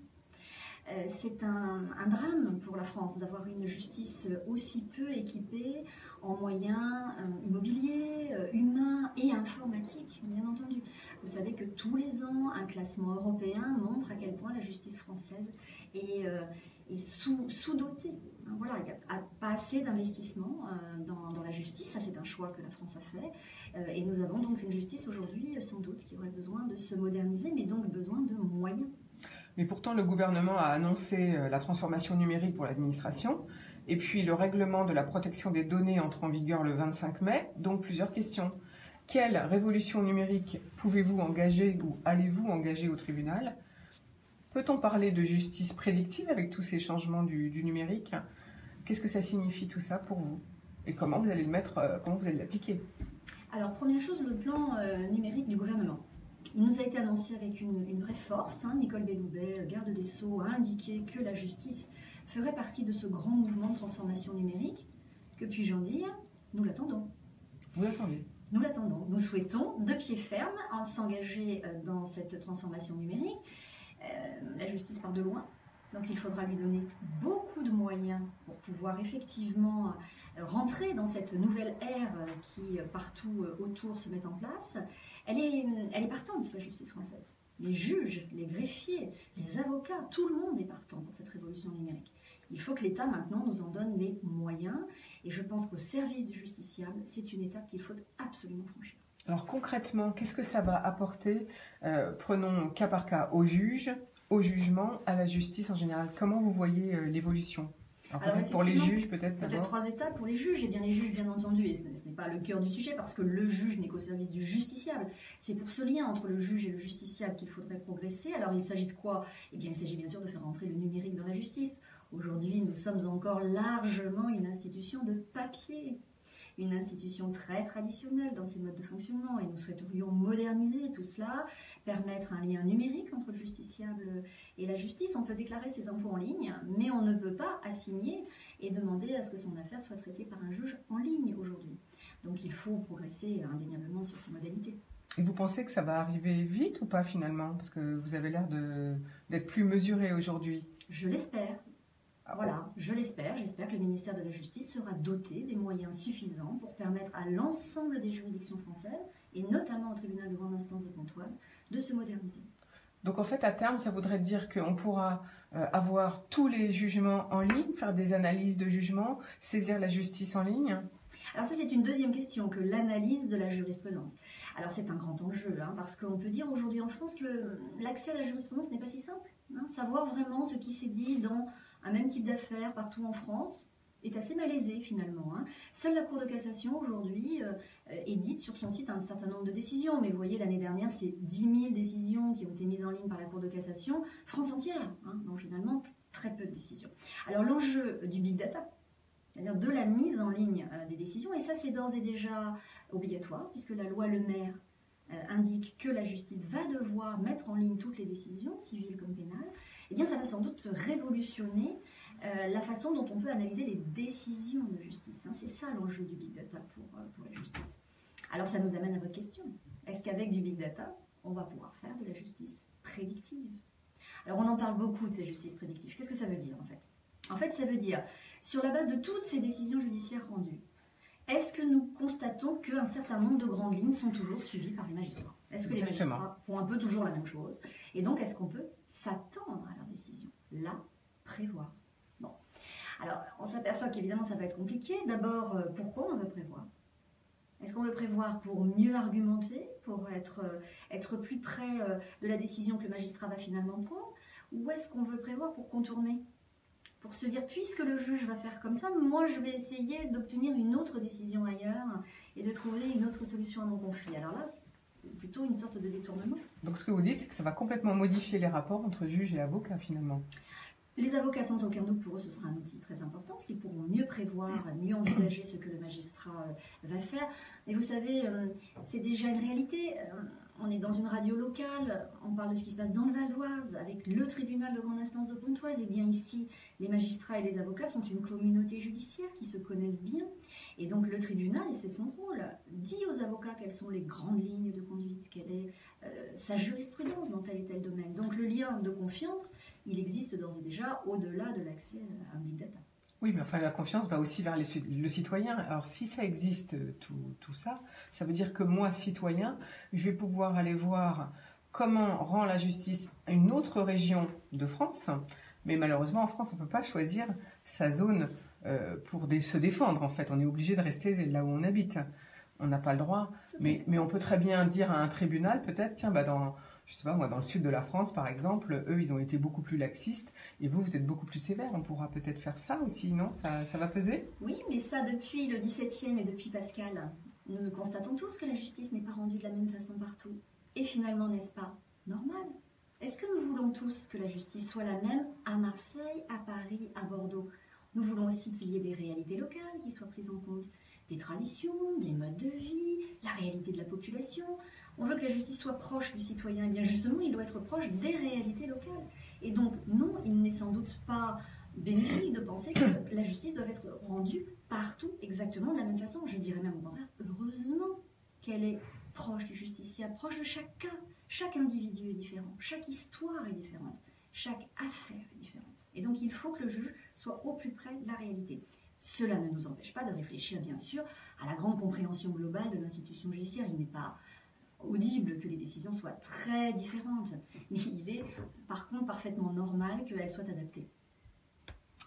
C'est un drame pour la France d'avoir une justice aussi peu équipée en moyens immobiliers, humains et informatiques, bien entendu. Vous savez que tous les ans, un classement européen montre à quel point la justice française est sous-dotée. Voilà, il n'y a pas assez d'investissement dans la justice, ça c'est un choix que la France a fait. Et nous avons donc une justice aujourd'hui, sans doute, qui aurait besoin de se moderniser, mais donc besoin de moyens. Mais pourtant, le gouvernement a annoncé la transformation numérique pour l'administration, et puis le règlement de la protection des données entre en vigueur le 25 mai, donc plusieurs questions. Quelle révolution numérique pouvez-vous engager ou allez-vous engager au tribunal? Peut-on parler de justice prédictive avec tous ces changements du numérique? Qu'est-ce que ça signifie tout ça pour vous? Et comment vous allez le mettre, comment vous allez l'appliquer? Alors, première chose, le plan numérique du gouvernement. Il nous a été annoncé avec une vraie force. Nicole Belloubet, garde des Sceaux, a indiqué que la justice ferait partie de ce grand mouvement de transformation numérique. Que puis-je en dire? Nous l'attendons. Vous l'attendez? Nous l'attendons. Nous souhaitons, de pied ferme, s'engager dans cette transformation numérique. La justice part de loin, donc il faudra lui donner beaucoup de moyens pour pouvoir effectivement rentrer dans cette nouvelle ère qui partout autour se met en place. Elle est partante, la justice française. Les juges, les greffiers, les avocats, tout le monde est partant pour cette révolution numérique. Il faut que l'État maintenant nous en donne les moyens, et je pense qu'au service du justiciable, c'est une étape qu'il faut absolument franchir. Alors concrètement, qu'est-ce que ça va apporter, prenons cas par cas, aux juges, au jugement, à la justice en général? Comment vous voyez l'évolution? Alors peut-être pour les juges, peut-être d'abord. Peut-être 3 étapes pour les juges. Eh bien les juges, bien entendu, et ce n'est pas le cœur du sujet, parce que le juge n'est qu'au service du justiciable. C'est pour ce lien entre le juge et le justiciable qu'il faudrait progresser. Alors il s'agit de quoi? Eh bien il s'agit bien sûr de faire entrer le numérique dans la justice. Aujourd'hui, nous sommes encore largement une institution de papier. Une institution très traditionnelle dans ses modes de fonctionnement, et nous souhaiterions moderniser tout cela, permettre un lien numérique entre le justiciable et la justice. On peut déclarer ses impôts en ligne, mais on ne peut pas assigner et demander à ce que son affaire soit traitée par un juge en ligne aujourd'hui. Donc il faut progresser indéniablement sur ces modalités. Et vous pensez que ça va arriver vite ou pas finalement? Parce que vous avez l'air d'être plus mesuré aujourd'hui. Je l'espère. Voilà, je l'espère. J'espère que le ministère de la Justice sera doté des moyens suffisants pour permettre à l'ensemble des juridictions françaises, et notamment au tribunal de grande instance de Pontoise, de se moderniser. Donc en fait, à terme, ça voudrait dire qu'on pourra avoir tous les jugements en ligne, faire des analyses de jugement, saisir la justice en ligne? Alors ça, c'est une deuxième question, que l'analyse de la jurisprudence. Alors c'est un grand enjeu, parce qu'on peut dire aujourd'hui en France que l'accès à la jurisprudence n'est pas si simple. Savoir vraiment ce qui s'est dit dans un même type d'affaires partout en France est assez malaisé finalement. Seule la Cour de cassation aujourd'hui édite sur son site un certain nombre de décisions. Mais vous voyez, l'année dernière, c'est 10 000 décisions qui ont été mises en ligne par la Cour de cassation, France entière. Donc finalement, très peu de décisions. Alors l'enjeu du big data, c'est-à-dire de la mise en ligne des décisions, et ça c'est d'ores et déjà obligatoire, puisque la loi Le Maire indique que la justice va devoir mettre en ligne toutes les décisions, civiles comme pénales. Eh bien ça va sans doute révolutionner la façon dont on peut analyser les décisions de justice. C'est ça l'enjeu du big data pour la justice. Alors ça nous amène à votre question. Est-ce qu'avec du big data, on va pouvoir faire de la justice prédictive? Alors on en parle beaucoup de ces justices prédictives. Qu'est-ce que ça veut dire en fait? En fait, ça veut dire, sur la base de toutes ces décisions judiciaires rendues, est-ce que nous constatons qu'un certain nombre de grandes lignes sont toujours suivies par les magistrats? Est-ce que les magistrats font un peu toujours la même chose? Et donc, est-ce qu'on peut s'attendre à leurs décisions? Là, prévoir. Bon. Alors, on s'aperçoit qu'évidemment, ça va être compliqué. D'abord, pourquoi on veut prévoir? Est-ce qu'on veut prévoir pour mieux argumenter, pour être plus près de la décision que le magistrat va finalement prendre? Ou est-ce qu'on veut prévoir pour contourner? Pour se dire, puisque le juge va faire comme ça, moi je vais essayer d'obtenir une autre décision ailleurs et de trouver une autre solution à mon conflit. Alors là, c'est plutôt une sorte de détournement. Donc ce que vous dites, c'est que ça va complètement modifier les rapports entre juges et avocats finalement. Les avocats, sans aucun doute, pour eux, ce sera un outil très important, parce qu'ils pourront mieux prévoir, mieux envisager ce que le magistrat va faire. Mais vous savez, c'est déjà une réalité. On est dans une radio locale, on parle de ce qui se passe dans le Val d'Oise, avec le tribunal de grande instance de Pontoise. Et bien ici, les magistrats et les avocats sont une communauté judiciaire qui se connaissent bien. Et donc le tribunal, et c'est son rôle, dit aux avocats quelles sont les grandes lignes de conduite, quelle est sa jurisprudence dans tel et tel domaine. Donc le lien de confiance, il existe d'ores et déjà au-delà de l'accès à un big data. Oui, mais enfin, la confiance va aussi vers le citoyen. Alors, si ça existe, tout ça, ça veut dire que moi, citoyen, je vais pouvoir aller voir comment rend la justice une autre région de France. Mais malheureusement, en France, on ne peut pas choisir sa zone pour se défendre, en fait. On est obligé de rester là où on habite. On n'a pas le droit. Mais on peut très bien dire à un tribunal, peut-être, tiens, je sais pas moi, dans le sud de la France, par exemple, eux, ils ont été beaucoup plus laxistes, et vous êtes beaucoup plus sévère. On pourra peut-être faire ça aussi, non? Ça va peser? Oui, mais ça, depuis le XVIIe et depuis Pascal, nous constatons tous que la justice n'est pas rendue de la même façon partout. Et finalement, n'est-ce pas normal? Est-ce que nous voulons tous que la justice soit la même à Marseille, à Paris, à Bordeaux? Nous voulons aussi qu'il y ait des réalités locales qui soient prises en compte, des traditions, des modes de vie, la réalité de la population. On veut que la justice soit proche du citoyen. Et bien justement, il doit être proche des réalités locales. Et donc, non, il n'est sans doute pas bénéfique de penser que la justice doit être rendue partout exactement de la même façon. Je dirais même au contraire, heureusement qu'elle est proche du justiciable, proche de chaque cas. Chaque individu est différent, chaque histoire est différente, chaque affaire est différente. Et donc, il faut que le juge soit au plus près de la réalité. Cela ne nous empêche pas de réfléchir, bien sûr, à la grande compréhension globale de l'institution judiciaire. Il n'est pas audible que les décisions soient très différentes, mais il est par contre parfaitement normal qu'elles soient adaptées.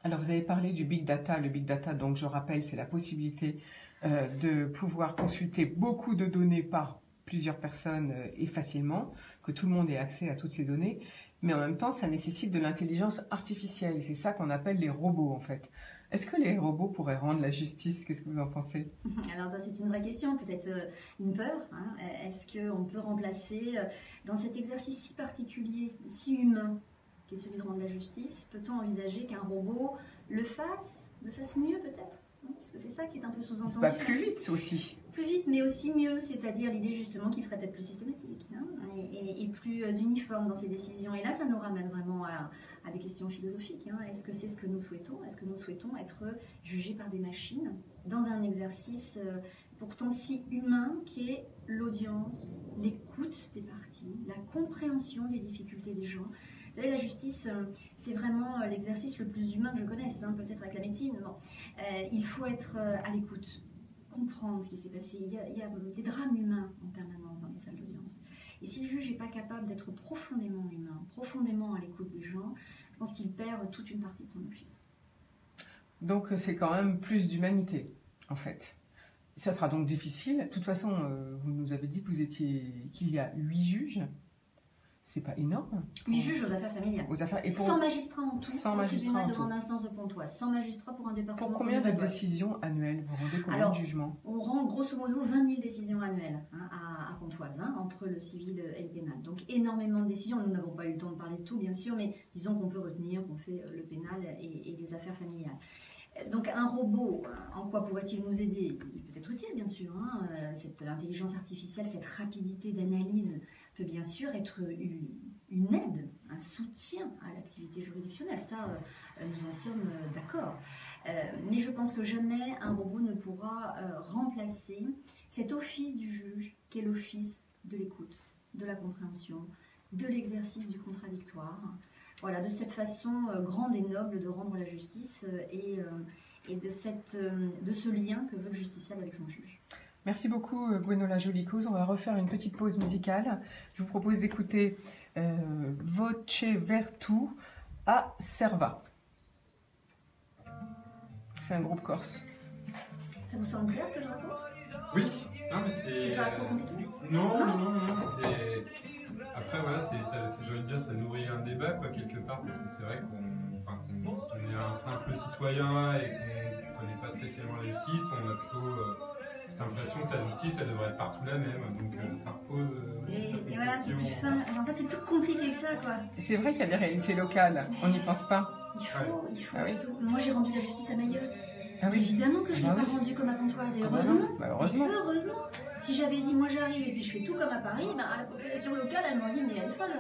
Alors, vous avez parlé du big data. Le big data, donc, je rappelle, c'est la possibilité de pouvoir consulter beaucoup de données par plusieurs personnes et facilement, que tout le monde ait accès à toutes ces données. Mais en même temps, ça nécessite de l'intelligence artificielle. C'est ça qu'on appelle les robots, en fait. Est-ce que les robots pourraient rendre la justice? Qu'est-ce que vous en pensez? Alors ça, c'est une vraie question, peut-être une peur. Hein. Est-ce qu'on peut remplacer, dans cet exercice si particulier, si humain, qui est celui de rendre la justice, peut-on envisager qu'un robot le fasse mieux peut-être? Puisque c'est ça qui est un peu sous-entendu. Plus vite aussi. Plus vite, mais aussi mieux, c'est-à-dire l'idée justement qu'il serait peut-être plus systématique et plus uniforme dans ses décisions. Et là, ça nous ramène vraiment à des questions philosophiques. Est-ce que c'est ce que nous souhaitons? Est-ce que nous souhaitons être jugés par des machines dans un exercice pourtant si humain qu'est l'audience, l'écoute des parties, la compréhension des difficultés des gens? Vous savez, la justice, c'est vraiment l'exercice le plus humain que je connaisse, peut-être avec la médecine. Bon. Il faut être à l'écoute, comprendre ce qui s'est passé. Il y a des drames humains en permanence dans les salles d'audience. Et si le juge n'est pas capable d'être profondément humain, profondément à l'écoute des gens, je pense qu'il perd toute une partie de son office. Donc c'est quand même plus d'humanité, en fait. Ça sera donc difficile. De toute façon, vous nous avez dit qu'il y a 8 juges. C'est pas énorme. 8 juges aux affaires familiales. Et 100 magistrats en tout. 100 au magistrats tribunal en de tout. grande instance de Pontoise. 100 magistrats pour un département. Pour combien de Val-d'Oise. décisions annuelles vous rendez combien de jugements? On rend grosso modo 20 000 décisions annuelles à Pontoise, entre le civil et le pénal. Donc énormément de décisions. Nous n'avons pas eu le temps de parler de tout, bien sûr, mais disons qu'on peut retenir qu'on fait le pénal et les affaires familiales. Donc un robot, en quoi pourrait-il nous aider? Il peut être utile, bien sûr. Cette intelligence artificielle, cette rapidité d'analyse peut bien sûr être une aide, un soutien à l'activité juridictionnelle. Ça, nous en sommes d'accord. Mais je pense que jamais un robot ne pourra remplacer cet office du juge, qui est l'office de l'écoute, de la compréhension, de l'exercice du contradictoire. Voilà, de cette façon grande et noble de rendre la justice et de ce lien que veut le justiciable avec son juge. Merci beaucoup Gwenola Jolicoz. On va refaire une petite pause musicale. Je vous propose d'écouter Voce Vertu à Serva. C'est un groupe corse. Ça vous semble clair ce que je raconte? Oui, non mais c'est... C'est pas trop compliqué? Non, c'est... Après voilà, j'ai envie de dire, ça nourrit un débat quelque part, parce que c'est vrai qu'on est un simple citoyen et qu'on ne connaît pas spécialement la justice, on a plutôt cette impression que la justice, elle devrait être partout la même, donc ça repose aussi et voilà, c'est plus fin. En fait, c'est plus compliqué que ça, quoi. C'est vrai qu'il y a des réalités locales, on n'y pense pas. Il faut. Ah oui. Moi, j'ai rendu la justice à Mayotte. Ah oui. Évidemment que je ne l'ai Ah pas oui. rendue comme à Pontoise, et Ah heureusement. bah heureusement. Heureusement. Si j'avais dit, moi j'arrive et puis je fais tout comme à Paris, ben, la population locale, elle m'aurait dit, mais elle est folle,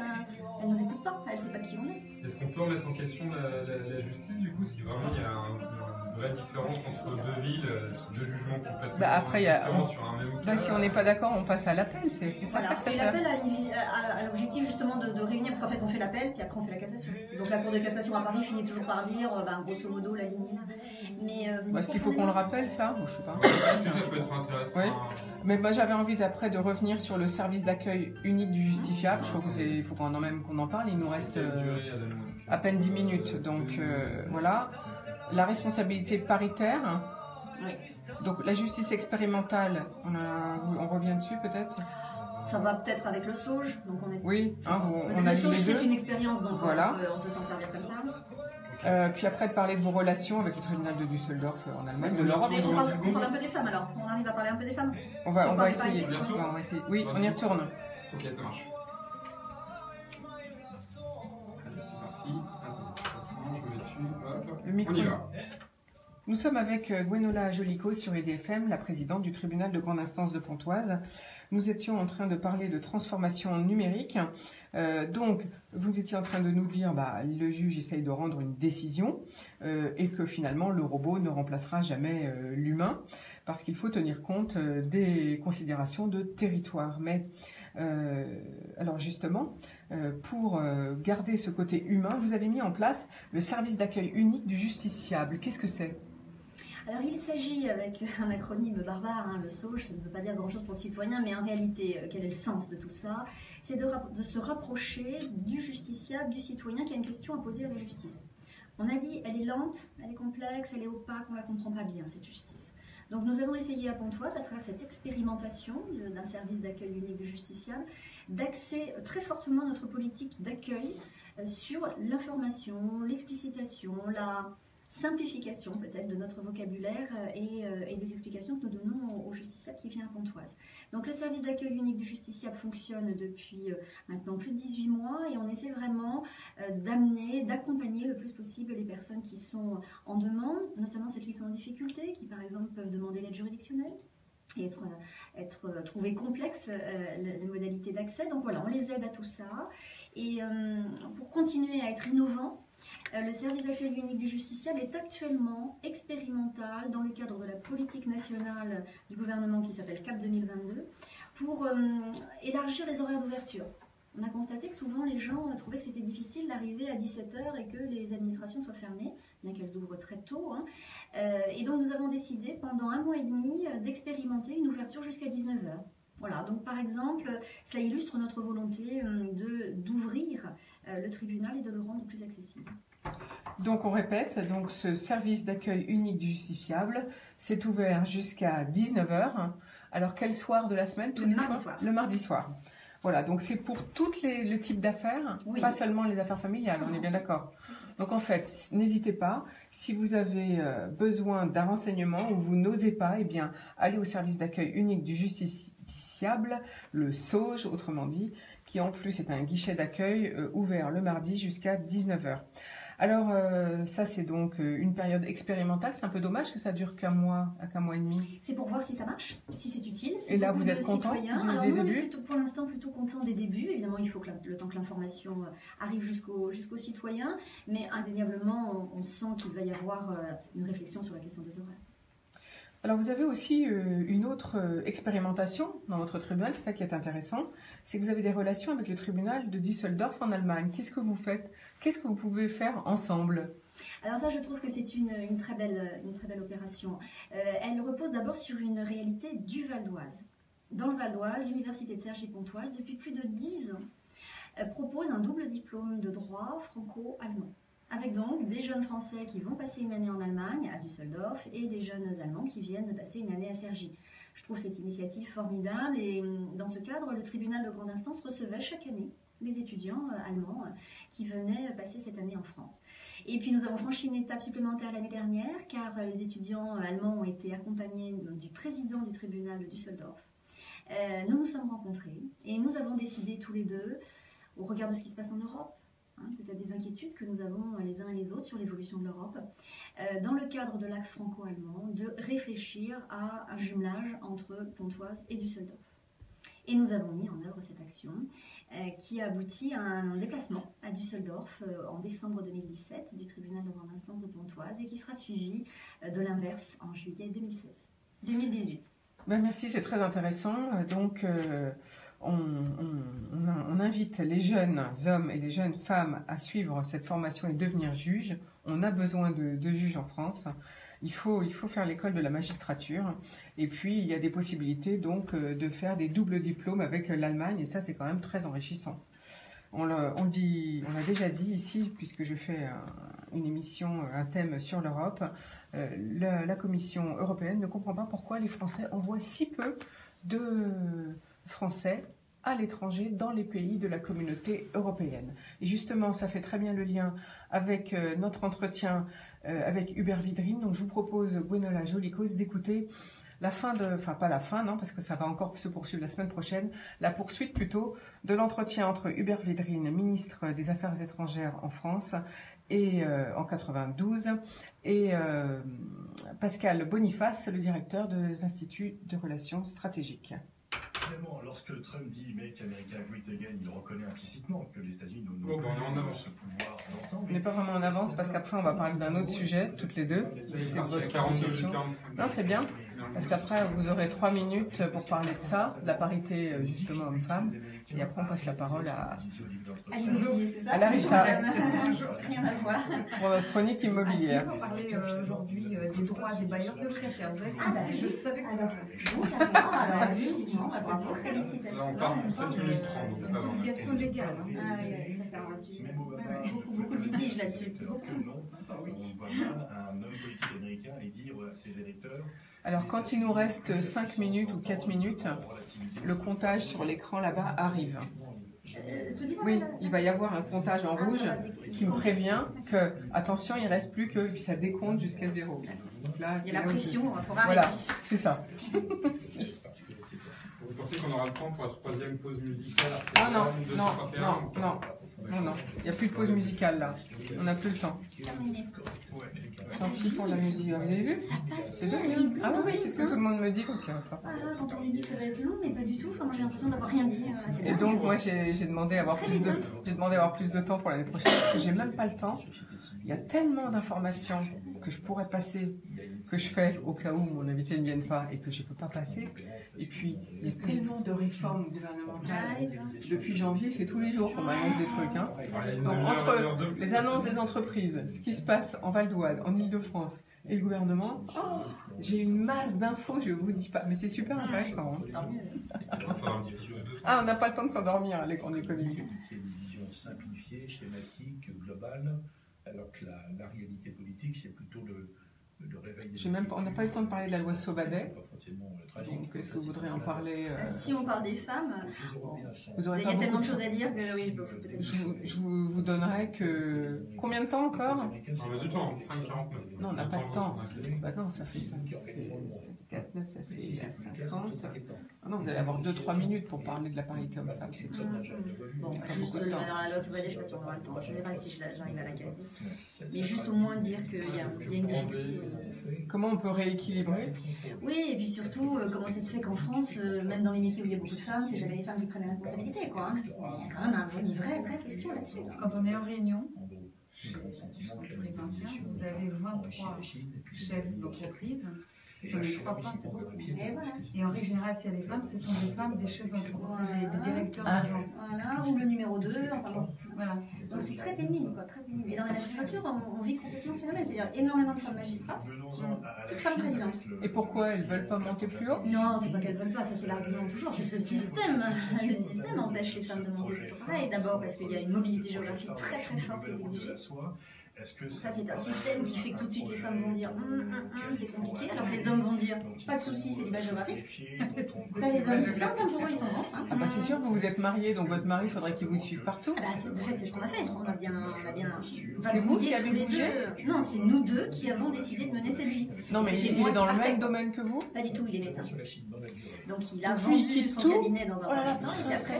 elle nous écoute pas, elle sait pas qui on est. Est-ce qu'on peut remettre en question la justice, du coup, si vraiment il y a une vraie différence entre deux villes, deux jugements qui passent Après, sur un même cas, si on n'est pas d'accord, on passe à l'appel, c'est ça, Voilà. ça que ça et sert. l'appel a l'objectif justement de réunir, parce qu'en fait on fait l'appel, puis après on fait la cassation. Donc la Cour de cassation à Paris finit toujours par dire, grosso modo, la ligne est là. Mais, Est-ce qu'il faut qu'on le rappelle, ça? Ou je sais pas. ça peut être intéressant. Oui. Mais moi j'avais envie d'après de revenir sur le service d'accueil unique du justiciable. Je trouve qu'il faut qu'on en parle. Il nous reste à peine 10 minutes. Donc voilà. La responsabilité paritaire. Oui. Donc la justice expérimentale, on revient dessus peut-être? Ça va peut-être avec le SAUJ. Donc Oui, on le a dit SAUJ les deux. c'est une expérience, donc voilà. on peut s'en servir comme ça. Puis après de parler de vos relations avec le tribunal de Düsseldorf en Allemagne, de l'Europe. Mais on parle un peu des femmes alors. On arrive à parler un peu des femmes. On va essayer. essayer. Oui, on y retourne. Ok, ça marche. Allez, c'est parti. Attends, je me mets dessus. Hop. Le micro. On y va. Nous sommes avec Gwenola Jolicoeur sur EDFM, la présidente du tribunal de grande instance de Pontoise. Nous étions en train de parler de transformation numérique. Donc, vous étiez en train de nous dire le juge essaye de rendre une décision et que finalement le robot ne remplacera jamais l'humain parce qu'il faut tenir compte des considérations de territoire. Mais alors justement, pour garder ce côté humain, vous avez mis en place le service d'accueil unique du justiciable. Qu'est-ce que c'est ? Alors il s'agit, avec un acronyme barbare, le SAUJ, ça ne veut pas dire grand-chose pour le citoyen, mais en réalité, quel est le sens de tout ça? C'est de se rapprocher du justiciable, du citoyen qui a une question à poser à la justice. On a dit, elle est lente, elle est complexe, elle est opaque, on ne la comprend pas bien, cette justice. Donc nous avons essayé à Pontoise, à travers cette expérimentation d'un service d'accueil unique du justiciable, d'axer très fortement notre politique d'accueil sur l'information, l'explicitation, la simplification peut-être de notre vocabulaire et des explications que nous donnons au justiciable qui vient à Pontoise. Donc le service d'accueil unique du justiciable fonctionne depuis maintenant plus de 18 mois et on essaie vraiment d'accompagner le plus possible les personnes qui sont en demande, notamment celles qui sont en difficulté, qui par exemple peuvent demander l'aide juridictionnelle et être trouvées complexes les modalités d'accès. Donc voilà, on les aide à tout ça. Et pour continuer à être innovant, le service d'accueil unique du justiciable est actuellement expérimental dans le cadre de la politique nationale du gouvernement qui s'appelle CAP 2022 pour élargir les horaires d'ouverture. On a constaté que souvent les gens trouvaient que c'était difficile d'arriver à 17h et que les administrations soient fermées, bien qu'elles ouvrent très tôt. Et donc nous avons décidé pendant 1 mois et demi d'expérimenter une ouverture jusqu'à 19h. Voilà, donc par exemple, cela illustre notre volonté d'ouvrir le tribunal et de le rendre plus accessible. Donc on répète, donc ce service d'accueil unique du justiciable, c'est ouvert jusqu'à 19h. Alors quel soir de la semaine? Tous les soirs. Le mardi soir. Voilà, donc c'est pour tous le type d'affaires, oui. Pas seulement les affaires familiales, on est bien d'accord. Donc en fait, n'hésitez pas, si vous avez besoin d'un renseignement ou vous n'osez pas, eh bien, allez au service d'accueil unique du justiciable, le SAUJ, autrement dit, qui en plus est un guichet d'accueil ouvert le mardi jusqu'à 19h. Alors, ça c'est donc une période expérimentale. C'est un peu dommage que ça dure qu'un mois et demi. C'est pour voir si ça marche, si c'est utile. Et là, vous êtes content des débuts? On est pour l'instant plutôt content des débuts. Évidemment, il faut que le temps que l'information arrive jusqu'aux citoyens. Mais indéniablement, on sent qu'il va y avoir une réflexion sur la question des horaires. Alors vous avez aussi une autre expérimentation dans votre tribunal, c'est ça qui est intéressant, c'est que vous avez des relations avec le tribunal de Düsseldorf en Allemagne. Qu'est-ce que vous faites? Qu'est-ce que vous pouvez faire ensemble? Alors ça, je trouve que c'est une très belle opération. Elle repose d'abord sur une réalité du Val d'Oise. Dans le Val d'Oise, l'université de Cergy-Pontoise, depuis plus de 10 ans, propose un double diplôme de droit franco-allemand. Avec donc des jeunes Français qui vont passer une année en Allemagne, à Düsseldorf, et des jeunes Allemands qui viennent passer une année à Cergy. Je trouve cette initiative formidable et dans ce cadre, le tribunal de grande instance recevait chaque année les étudiants allemands qui venaient passer cette année en France. Et puis nous avons franchi une étape supplémentaire l'année dernière car les étudiants allemands ont été accompagnés du président du tribunal de Düsseldorf. Nous nous sommes rencontrés et nous avons décidé tous les deux, au regard de ce qui se passe en Europe, peut-être des inquiétudes que nous avons les uns et les autres sur l'évolution de l'Europe, dans le cadre de l'axe franco-allemand, de réfléchir à un jumelage entre Pontoise et Düsseldorf. Et nous avons mis en œuvre cette action qui a abouti à un déplacement à Düsseldorf en décembre 2017 du tribunal de grande instance de Pontoise et qui sera suivi de l'inverse en juillet 2018. Ben merci, c'est très intéressant. Donc, on invite les jeunes hommes et les jeunes femmes à suivre cette formation et devenir juges. On a besoin de juges en France. Il faut faire l'école de la magistrature. Et puis, il y a des possibilités donc de faire des doubles diplômes avec l'Allemagne. Et ça, c'est quand même très enrichissant. On a déjà dit ici, puisque je fais une émission, un thème sur l'Europe, la Commission européenne ne comprend pas pourquoi les Français envoient si peu de Français à l'étranger dans les pays de la communauté européenne. Et justement, ça fait très bien le lien avec notre entretien avec Hubert Védrine. Donc je vous propose, Gwenola Jolikos, d'écouter la fin enfin pas la fin, non, parce que ça va encore se poursuivre la semaine prochaine, la poursuite plutôt de l'entretien entre Hubert Védrine, ministre des Affaires étrangères en France, et en 92, et Pascal Boniface, le directeur des instituts de relations stratégiques. Finalement, lorsque Trump dit Make America Great Again, il reconnaît implicitement que les États-Unis n'ont pas ce pouvoir longtemps. On n'est pas vraiment en avance parce qu'après on va parler d'un autre sujet, toutes les deux. C'est votre 42, 45. Non, c'est bien, parce qu'après vous aurez 3 minutes pour parler de ça, de la parité justement homme-femme, et après on passe la parole à l'immobilier, c'est ça? À Larissa. Rien à voir. Pour notre chronique immobilière. On va parler aujourd'hui des droits des bailleurs de locataires. Vous avez pensé, je savais que vous en avez. Alors, effectivement, félicitations. Là, on part pour 7 minutes 30, donc ça va. Une question légale. Ah oui, ça c'est un vrai sujet. Beaucoup de litiges là-dessus. On voit mal un homme politique américain aller dire à ses électeurs. Alors quand il nous reste 5 minutes ou 4 minutes, le comptage sur l'écran là-bas arrive. Oui, il va y avoir un comptage en rouge qui me prévient que, attention, il ne reste plus que, puis ça décompte jusqu'à 0. Donc là, il y a la pression pour arriver. Voilà, c'est ça. Vous pensez qu'on aura le temps pour la 3e pause musicale? Ah non, il n'y a plus de pause musicale là. On n'a plus le temps. Terminé. Tant pis pour la musique. Vous avez vu? Ça passe. C'est dingue. Ah oui, c'est ce que tout le monde me dit quand il y a ça. Voilà, quand on lui dit que ça va être long, mais pas du tout. Enfin, moi j'ai l'impression d'avoir rien dit. Et donc moi j'ai demandé à avoir plus de temps pour l'année prochaine parce que j'ai même pas le temps. Il y a tellement d'informations que je pourrais passer, que je fais au cas où mon invité ne vienne pas et que je ne peux pas passer. Et puis il y a tellement de réformes gouvernementales. Depuis janvier, c'est tous les jours qu'on m'annonce des trucs. Hein. Donc entre les annonces des entreprises, ce qui se passe en Val d'Oise, en Ile-de-France et le gouvernement, j'ai une masse d'infos, je vous dis pas, mais c'est super intéressant. Hein. Ah, on n'a pas le temps de s'endormir en économie. C'est une vision simplifiée, schématique, globale, alors que la réalité politique, c'est plutôt le réveil des... On n'a pas eu le temps de parler de la loi Sauvadet. Donc, est-ce que vous voudriez en parler Si on parle des femmes, il y a tellement de choses à dire que oui, peut-être. Je vous donnerai que... Combien de temps encore? On a du temps, 5,49. Non, on n'a pas de temps. Bah non, ça fait 4, 9, ça fait 50. Ah non, vous allez avoir 2-3 minutes pour parler de la parité homme-femme, c'est tout. Bon, juste dans la loi Sauvadet, je ne sais pas si on aura le temps. Je verrai si j'arrive à la caser. Mais juste au moins dire qu'il y a une difficulté. Comment on peut rééquilibrer? Oui, et puis surtout, comment ça se fait qu'en France, même dans les métiers où il y a beaucoup de femmes, c'est jamais les femmes qui prennent la responsabilité, quoi. Hein. Il y a quand même une vraie question là-dessus. Quand on est en réunion, tous les 21, vous avez 23 chefs d'entreprise. Sur les 3 femmes, c'est beaucoup. Et en règle générale, s'il y a des femmes, ce sont des femmes, des chefs d'entreprise, des directeurs d'agence. Voilà, ou le numéro 2, enfin bon. Voilà. Donc c'est très pénible, quoi, très pénible. Et dans la magistrature, on vit complètement ce phénomène, c'est-à-dire énormément de femmes magistrates, de femmes présidentes. Et pourquoi elles ne veulent pas monter plus haut? Non, c'est pas qu'elles veulent pas, ça c'est l'argument toujours, c'est que le système empêche les femmes de monter, c'est toujours pareil. D'abord parce qu'il y a une mobilité géographique très très forte qui est exigée. Ça, c'est un système qui fait que tout de suite les femmes vont dire c'est compliqué, alors que les hommes vont dire pas de soucis, c'est l'image géographique. Là, les hommes, c'est simple, pour eux, ils s'en vont. Hein. Ah bah c'est sûr, vous vous êtes mariés, donc votre mari, il faudrait qu'il vous suive partout. Ah bah, de fait, c'est ce qu'on a fait. On a bien c'est vous qui avez bougé? Non, c'est nous deux qui avons décidé de mener cette vie. Non, mais il est dans le même domaine que vous? Pas du tout, il est médecin. Donc il a vendu son cabinet dans un premier temps, et puis après,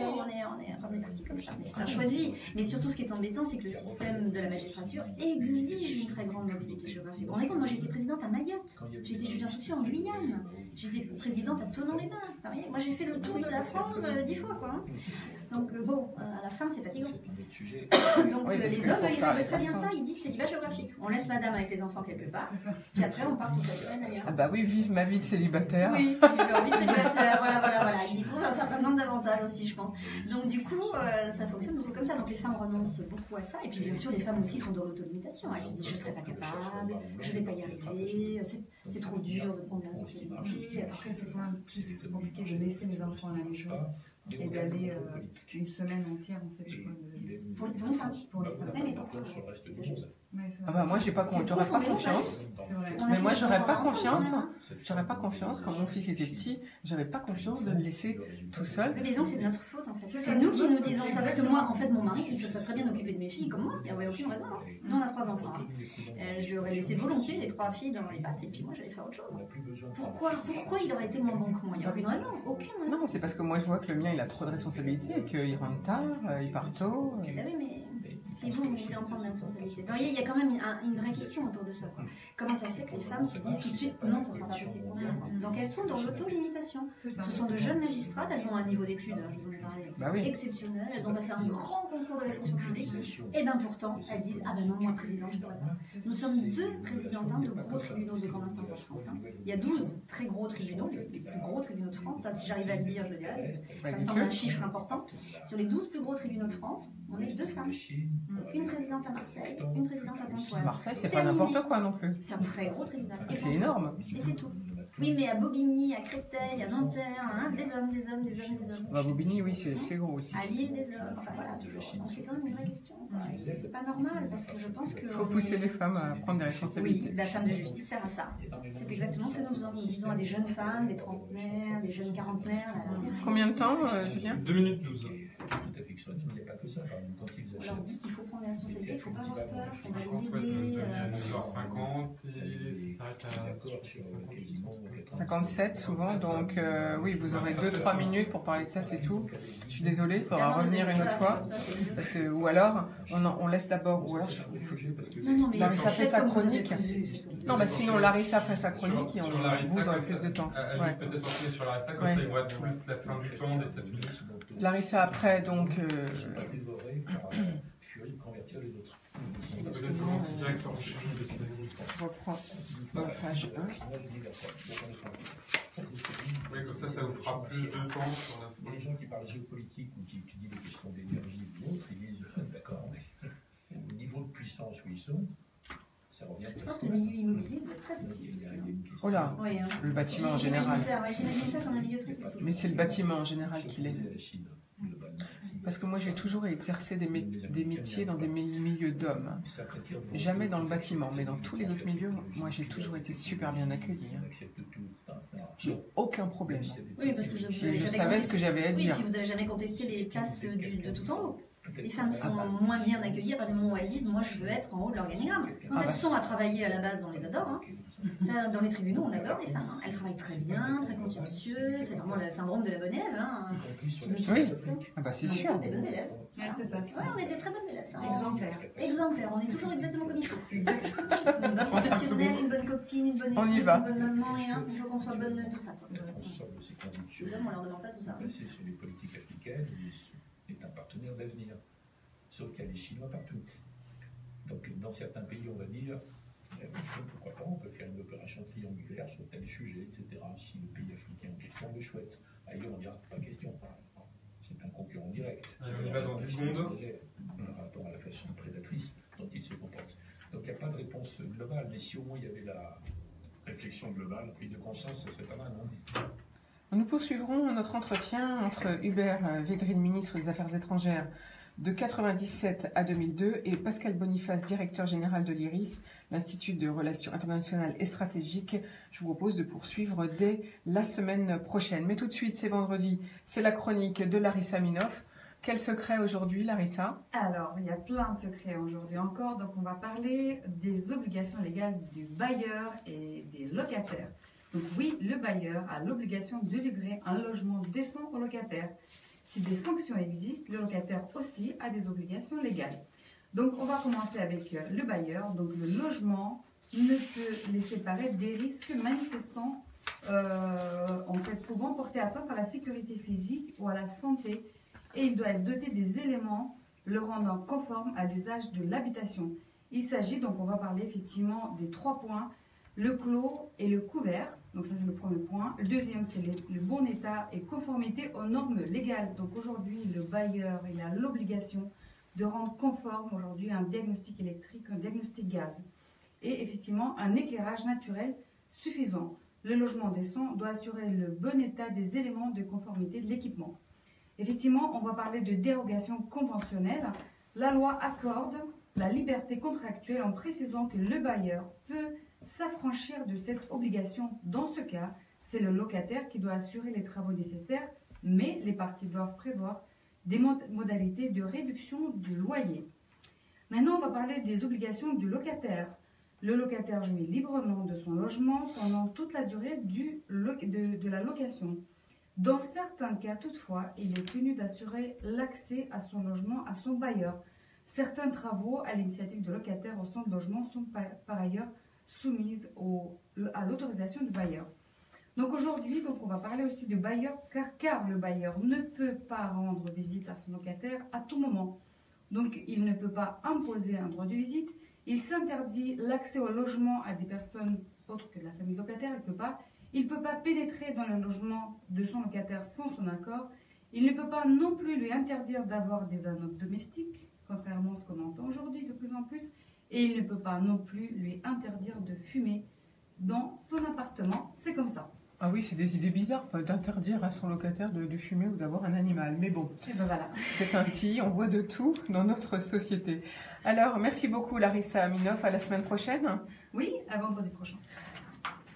on est parti comme ça. Mais c'est un choix de vie. Mais surtout, ce qui est embêtant, c'est que le système de la magistrature exige une très grande mobilité géographique. On est compte, moi j'ai été présidente à Mayotte, j'ai été juge d'instruction en Guyane, j'ai été présidente à Thonon-les-Bains. Moi j'ai fait le tour de la France 10 fois, quoi. Hein. Donc bon, à la fin, c'est fatigant. Donc oui, les hommes, ils savent très bien ça, ils disent c'est du géographique. On laisse madame avec les enfants quelque part, puis après on part toute la semaine ailleurs. Ah bah oui, vive ma vie de célibataire. Oui, vive leur vie de célibataire, voilà. Ils y trouvent un certain nombre d'avantages aussi, je pense. Donc du coup, ça fonctionne beaucoup comme ça. Donc les femmes renoncent beaucoup à ça. Et puis bien sûr, les femmes aussi sont dans l'autolimitation. Elles se disent je ne serai pas capable, je ne vais pas y arriver, c'est trop dur de prendre la responsabilité. Après, c'est quand même plus compliqué de laisser les enfants à la maison et d'aller une semaine entière en fait. Pour les femmes, même et pour Ah bah moi j'aurais pas confiance. Mais moi j'aurais pas confiance quand mon fils était petit, j'avais pas confiance de le laisser tout seul. Mais donc c'est de notre faute en fait. C'est nous qui nous disons ça parce que moi en fait mon mari il se serait très bien occupé de mes filles comme moi, il n'y avait aucune raison. Hein. Nous on a 3 enfants. Hein. Je leur ai laissé volontiers les 3 filles dans les pattes et puis moi j'allais faire autre chose. Pourquoi il aurait été moins bon que moi? Il n'y a aucune raison, aucune raison. Non, c'est parce que moi je vois que le mien il a trop de responsabilités et qu'il rentre tard, il part tôt. Ah oui mais si vous voulez en prendre la responsabilité. Vous voyez, il y a quand même une vraie question autour de ça. Quoi. Comment ça se fait que les femmes se disent tout de suite non, ça ne sera pas possible pour nous. Donc elles sont dans l'auto-limitation. Ce sont de jeunes magistrates, elles ont un niveau d'études, je vous en ai parlé, exceptionnel, elles ont passé un grand concours de la fonction publique, et bien pourtant elles disent ah ben non, moi présidente, je ne pourrais pas. Nous sommes 2 présidentes de gros tribunaux de grande instance en France. Hein. Il y a 12 très gros tribunaux, les plus gros tribunaux de France, ça si j'arrive à le dire, je le dirais, ça me semble un chiffre important. Sur les 12 plus gros tribunaux de France, on est 2 femmes. Une présidente à Marseille, une présidente à Pontoise. Marseille, c'est pas n'importe quoi non plus. C'est un très gros tribunal. C'est énorme. Et c'est tout. Oui, mais à Bobigny, à Créteil, à Nanterre, hein, des hommes. À Bobigny, oui, c'est gros aussi. À Lille, des hommes. Enfin voilà, toujours. Donc c'est quand même une vraie question. C'est pas normal parce que je pense que. Il faut pousser les femmes à prendre des responsabilités. Oui, la femme de justice sert à ça. C'est exactement ce que nous faisons. Nous disons à des jeunes femmes, des trentenaires, des jeunes quarantenaires. Combien de temps, Julien? 2 minutes 12. On leur dit qu'il faut prendre les responsabilités, il ne faut pas avoir peur, il faut les aider. À 9h50 et ça s'arrête à 57 souvent, donc oui, vous aurez 2-3 minutes pour parler de ça, c'est tout. Je suis désolée, il faudra revenir une autre fois. Parce que, ou alors, on laisse d'abord, ou alors Larissa fait sa chronique. Non, bah sinon Larissa fait sa chronique et vous aurez plus de temps. Elle peut-être enchaîner sur Larissa, comme ça il voit toute la fin du temps des 7 minutes. Larissa après, donc... Je reprends page 1. Oui, comme ça vous fera plus de temps sur la fin. Les gens qui parlent géopolitique ou qui étudient des questions d'énergie ou autre, ils disent d'accord, mais au niveau de puissance où ils sont, ça revient. Je pense que le milieu immobilier doit être très sexiste aussi. Oh là, oui, hein. Le bâtiment en général. J'imagine ça comme un milieu très sexiste. Mais c'est le bâtiment en général qui l'est. Parce que moi j'ai toujours exercé des métiers dans des milieux d'hommes. Jamais dans le bâtiment, mais dans tous les autres milieux, moi j'ai toujours été super bien accueillie. J'ai aucun problème. Oui, parce que je savais ce que j'avais à dire. Oui, puis vous n'avez jamais contesté les places de tout en haut. Les femmes sont moins bien accueillies à partir du moment où elles disent moi je veux être en haut de l'organigramme. Quand elles sont à travailler à la base, on les adore. Hein. Ça, dans les tribunaux, on adore les femmes. Hein. Elles travaillent très bien, très consciencieuses. C'est vraiment le syndrome de la bonne élève. Hein. Oui, ah bah c'est sûr. On est des bonnes élèves. Ouais, c'est ça. Ouais, on est des très bonnes élèves. Exemplaires. Exemplaires. On est toujours exactement comme il faut. Exactement. Une bonne professionnelle, une bonne copine, une bonne épouse, une bonne maman et il faut qu'on soit bonne de tout ça. Les hommes, on leur demande pas tout ça. Passer sur les politiques africaines est un partenaire d'avenir. Sauf qu'il y a les Chinois partout. Donc dans certains pays, on va dire, pourquoi pas, on peut faire une opération triangulaire sur tel sujet, etc. Si le pays africain en question le souhaite. Ailleurs, on dira pas question. C'est un concurrent direct. On y va dans 10 secondes. Par rapport à la façon prédatrice dont il se comporte. Donc il n'y a pas de réponse globale, mais si au moins il y avait la réflexion globale, la prise de conscience, ça serait pas mal, non? Nous poursuivrons notre entretien entre Hubert Védrine, ministre des Affaires étrangères, de 1997 à 2002 et Pascal Boniface, directeur général de l'IRIS, l'Institut de Relations Internationales et Stratégiques. Je vous propose de poursuivre dès la semaine prochaine. Mais tout de suite, c'est vendredi, c'est la chronique de Larissa Minoff. Quel secret aujourd'hui, Larissa? Alors, il y a plein de secrets aujourd'hui encore. Donc, on va parler des obligations légales du bailleur et des locataires. Donc oui, le bailleur a l'obligation de livrer un logement décent aux locataires. Si des sanctions existent, le locataire aussi a des obligations légales. Donc, on va commencer avec le bailleur. Donc, le logement ne peut les séparer des risques manifestants, en fait, pouvant porter atteinte à la sécurité physique ou à la santé. Et il doit être doté des éléments le rendant conforme à l'usage de l'habitation. Il s'agit, donc, on va parler effectivement des 3 points, le clos et le couvert. Donc, ça, c'est le premier point. Le deuxième, c'est le bon état et conformité aux normes légales. Donc, aujourd'hui, le bailleur, il a l'obligation de rendre conforme aujourd'hui un diagnostic électrique, un diagnostic gaz et effectivement un éclairage naturel suffisant. Le logement décent doit assurer le bon état des éléments de conformité de l'équipement. Effectivement, on va parler de dérogation conventionnelle. La loi accorde la liberté contractuelle en précisant que le bailleur peut s'affranchir de cette obligation. Dans ce cas, c'est le locataire qui doit assurer les travaux nécessaires, mais les parties doivent prévoir des modalités de réduction du loyer. Maintenant, on va parler des obligations du locataire. Le locataire jouit librement de son logement pendant toute la durée de la location. Dans certains cas, toutefois, il est tenu d'assurer l'accès à son logement à son bailleur. Certains travaux à l'initiative du locataire au centre de logement sont par ailleurs soumis à l'autorisation du bailleur. Donc aujourd'hui, on va parler aussi du bailleur, car le bailleur ne peut pas rendre visite à son locataire à tout moment. Donc il ne peut pas imposer un droit de visite. Il s'interdit l'accès au logement à des personnes autres que la famille locataire. Il ne peut pas pénétrer dans le logement de son locataire sans son accord. Il ne peut pas non plus lui interdire d'avoir des anodes domestiques, contrairement à ce qu'on entend aujourd'hui de plus en plus. Et il ne peut pas non plus lui interdire de fumer dans son appartement. C'est comme ça. Ah oui, c'est des idées bizarres d'interdire à son locataire de fumer ou d'avoir un animal. Mais bon, voilà. C'est ainsi, on voit de tout dans notre société. Alors, merci beaucoup Larissa Aminoff, à la semaine prochaine. Oui, à vendredi prochain.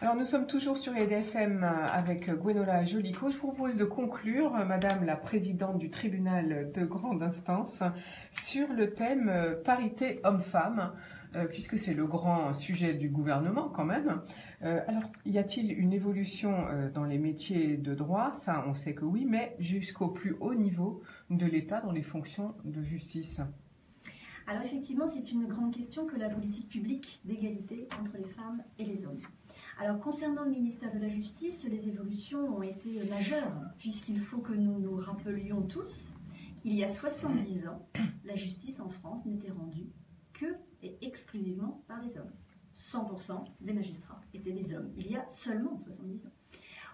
Alors, nous sommes toujours sur EDFM avec Gwenola Jolicoeur. Je vous propose de conclure, Madame la Présidente du tribunal de grande instance, sur le thème parité homme-femme, puisque c'est le grand sujet du gouvernement quand même. Alors, y a-t-il une évolution dans les métiers de droit? Ça, on sait que oui, mais jusqu'au plus haut niveau de l'État dans les fonctions de justice. Alors effectivement, c'est une grande question que la politique publique d'égalité entre les femmes et les hommes. Alors concernant le ministère de la Justice, les évolutions ont été majeures, puisqu'il faut que nous nous rappelions tous qu'il y a 70 ans, la justice en France n'était rendue que et exclusivement par des hommes. 100% des magistrats étaient des hommes, il y a seulement 70 ans.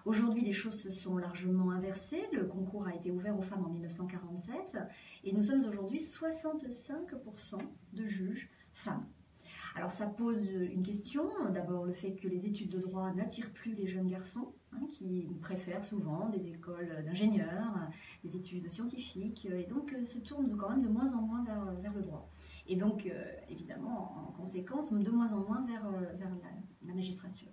Aujourd'hui, les choses se sont largement inversées. Le concours a été ouvert aux femmes en 1947 et nous sommes aujourd'hui 65% de juges femmes. Alors ça pose une question, d'abord le fait que les études de droit n'attirent plus les jeunes garçons, qui préfèrent souvent des écoles d'ingénieurs, des études scientifiques, et donc se tournent quand même de moins en moins vers le droit. Et donc, évidemment, en conséquence, de moins en moins vers la magistrature.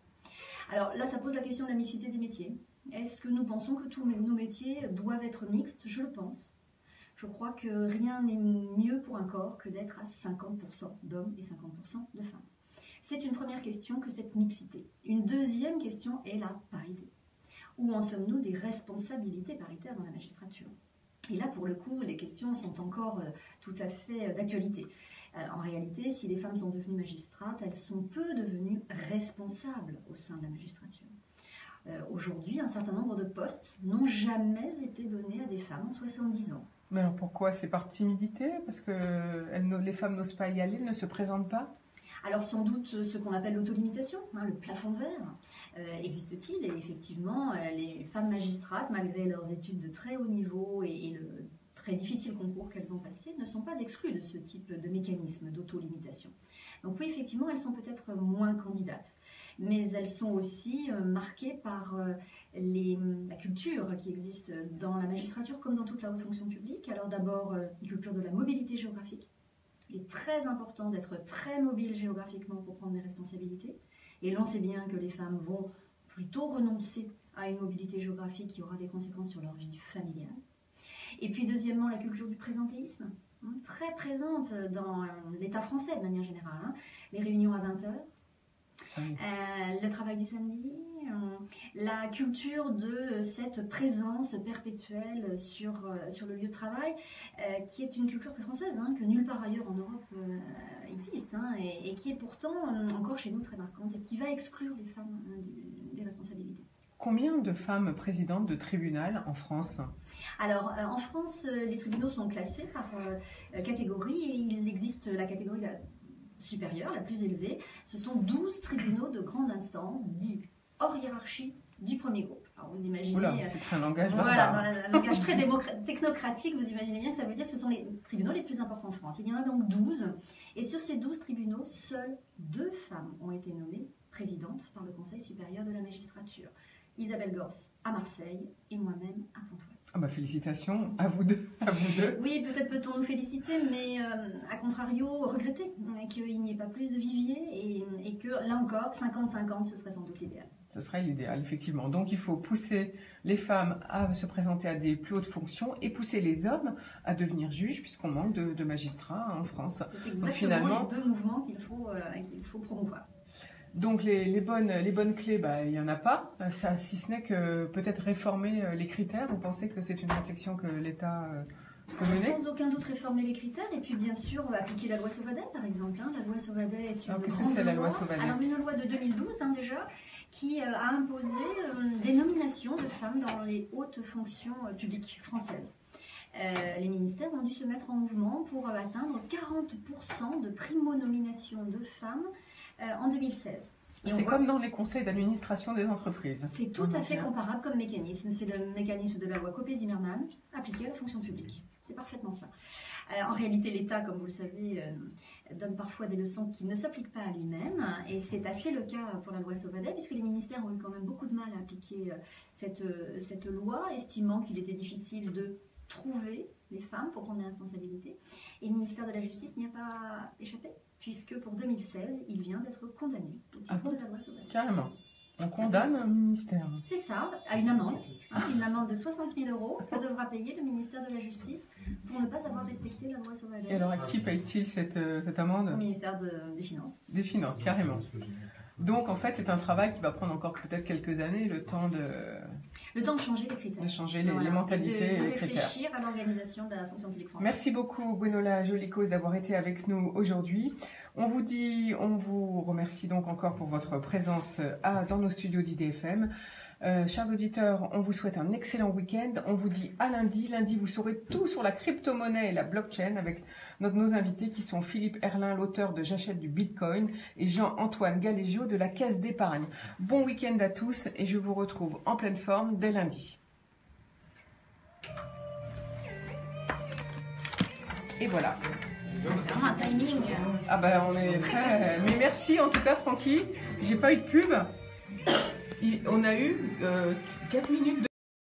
Alors là, ça pose la question de la mixité des métiers. Est-ce que nous pensons que tous nos métiers doivent être mixtes? Je le pense. Je crois que rien n'est mieux pour un corps que d'être à 50% d'hommes et 50% de femmes. C'est une première question que cette mixité. Une deuxième question est la parité. Où en sommes-nous des responsabilités paritaires dans la magistrature? Et là, pour le coup, les questions sont encore tout à fait d'actualité. En réalité, si les femmes sont devenues magistrates, elles sont peu devenues responsables au sein de la magistrature. Aujourd'hui, un certain nombre de postes n'ont jamais été donnés à des femmes en 70 ans. Mais alors pourquoi? C'est par timidité? Parce que les femmes n'osent pas y aller, elles ne se présentent pas? Alors sans doute ce qu'on appelle l'autolimitation, le plafond de verre, existe-t-il? Et effectivement, les femmes magistrates, malgré leurs études de très haut niveau et le très difficile concours qu'elles ont passé, ne sont pas exclues de ce type de mécanisme d'autolimitation. Donc oui, effectivement, elles sont peut-être moins candidates, mais elles sont aussi marquées par la culture qui existe dans la magistrature comme dans toute la haute fonction publique. Alors d'abord, une culture de la mobilité géographique. Il est très important d'être très mobile géographiquement pour prendre des responsabilités. Et l'on sait bien que les femmes vont plutôt renoncer à une mobilité géographique qui aura des conséquences sur leur vie familiale. Et puis deuxièmement, la culture du présentéisme, très présente dans l'État français de manière générale. Les réunions à 20h, Le travail du samedi, la culture de cette présence perpétuelle sur le lieu de travail, qui est une culture très française, hein, que nulle part ailleurs en Europe existe, hein, et qui est pourtant encore chez nous très marquante, et qui va exclure les femmes des responsabilités. Combien de femmes présidentes de tribunal en France? Alors, en France, les tribunaux sont classés par catégorie, et il existe la catégorie supérieure, la plus élevée. Ce sont 12 tribunaux de grande instance, dits hors hiérarchie du premier groupe. Alors, vous imaginez... Oula, c'est un langage voilà, dans un langage très technocratique, vous imaginez bien que ça veut dire que ce sont les tribunaux les plus importants en France. Il y en a donc 12, et sur ces 12 tribunaux, seules 2 femmes ont été nommées présidentes par le Conseil supérieur de la magistrature. Isabelle Gors à Marseille et moi-même à Pontoise. Ah bah félicitations à vous deux. Oui, peut-être peut-on nous féliciter, mais à contrario, regretter qu'il n'y ait pas plus de vivier et que là encore, 50-50, ce serait sans doute l'idéal. Ce serait l'idéal, effectivement. Donc il faut pousser les femmes à se présenter à des plus hautes fonctions et pousser les hommes à devenir juges, puisqu'on manque de magistrats en France. C'est exactement finalement les deux mouvements qu'il faut promouvoir. Donc les bonnes clés, bah, il n'y en a pas, ça, si ce n'est que peut-être réformer les critères. Vous pensez que c'est une réflexion que l'État peut mener? Sans aucun doute réformer les critères, et puis bien sûr appliquer la loi Sauvadet par exemple. Hein. La loi Sauvadet est une qu'est-ce que c'est la loi Sauvadet? Alors une loi de 2012 hein, déjà, qui a imposé des nominations de femmes dans les hautes fonctions publiques françaises. Les ministères ont dû se mettre en mouvement pour atteindre 40% de primo-nomination de femmes en 2016. C'est comme dans les conseils d'administration des entreprises. C'est tout à fait comparable comme mécanisme. C'est le mécanisme de la loi Copé-Zimmermann appliqué à la fonction publique. C'est parfaitement cela. En réalité, l'État, comme vous le savez, donne parfois des leçons qui ne s'appliquent pas à lui-même. Et c'est assez le cas pour la loi Sauvadet, puisque les ministères ont eu quand même beaucoup de mal à appliquer cette loi, estimant qu'il était difficile de trouver les femmes pour prendre des responsabilités. Et le ministère de la Justice n'y a pas échappé, puisque pour 2016, il vient d'être condamné au titre de la loi Sauvadet. Carrément. On condamne un ministère. C'est ça, à une amende. Une amende de 60 000 € que devra payer le ministère de la Justice pour ne pas avoir respecté la loi Sauvadet. Et alors, à qui paye-t-il cette amende? Au ministère des Finances. Des Finances, carrément. Donc, en fait, c'est un travail qui va prendre encore peut-être quelques années, le temps de changer les critères. De changer les mentalités et les critères. De réfléchir à l'organisation de la fonction publique française. Merci beaucoup, Gwenola Jolicos, d'avoir été avec nous aujourd'hui. On vous remercie donc encore pour votre présence dans nos studios d'IDFM. Chers auditeurs, on vous souhaite un excellent week-end. On vous dit à lundi. Lundi, vous saurez tout sur la crypto-monnaie et la blockchain avec nos invités qui sont Philippe Herlin, l'auteur de J'achète du Bitcoin, et Jean-Antoine Galégiot de la Caisse d'épargne. Bon week-end à tous et je vous retrouve en pleine forme dès lundi. Et voilà. Vraiment un timing. Ah ben on est très... Mais merci en tout cas Francky. J'ai pas eu de pub. On a eu 4 minutes de...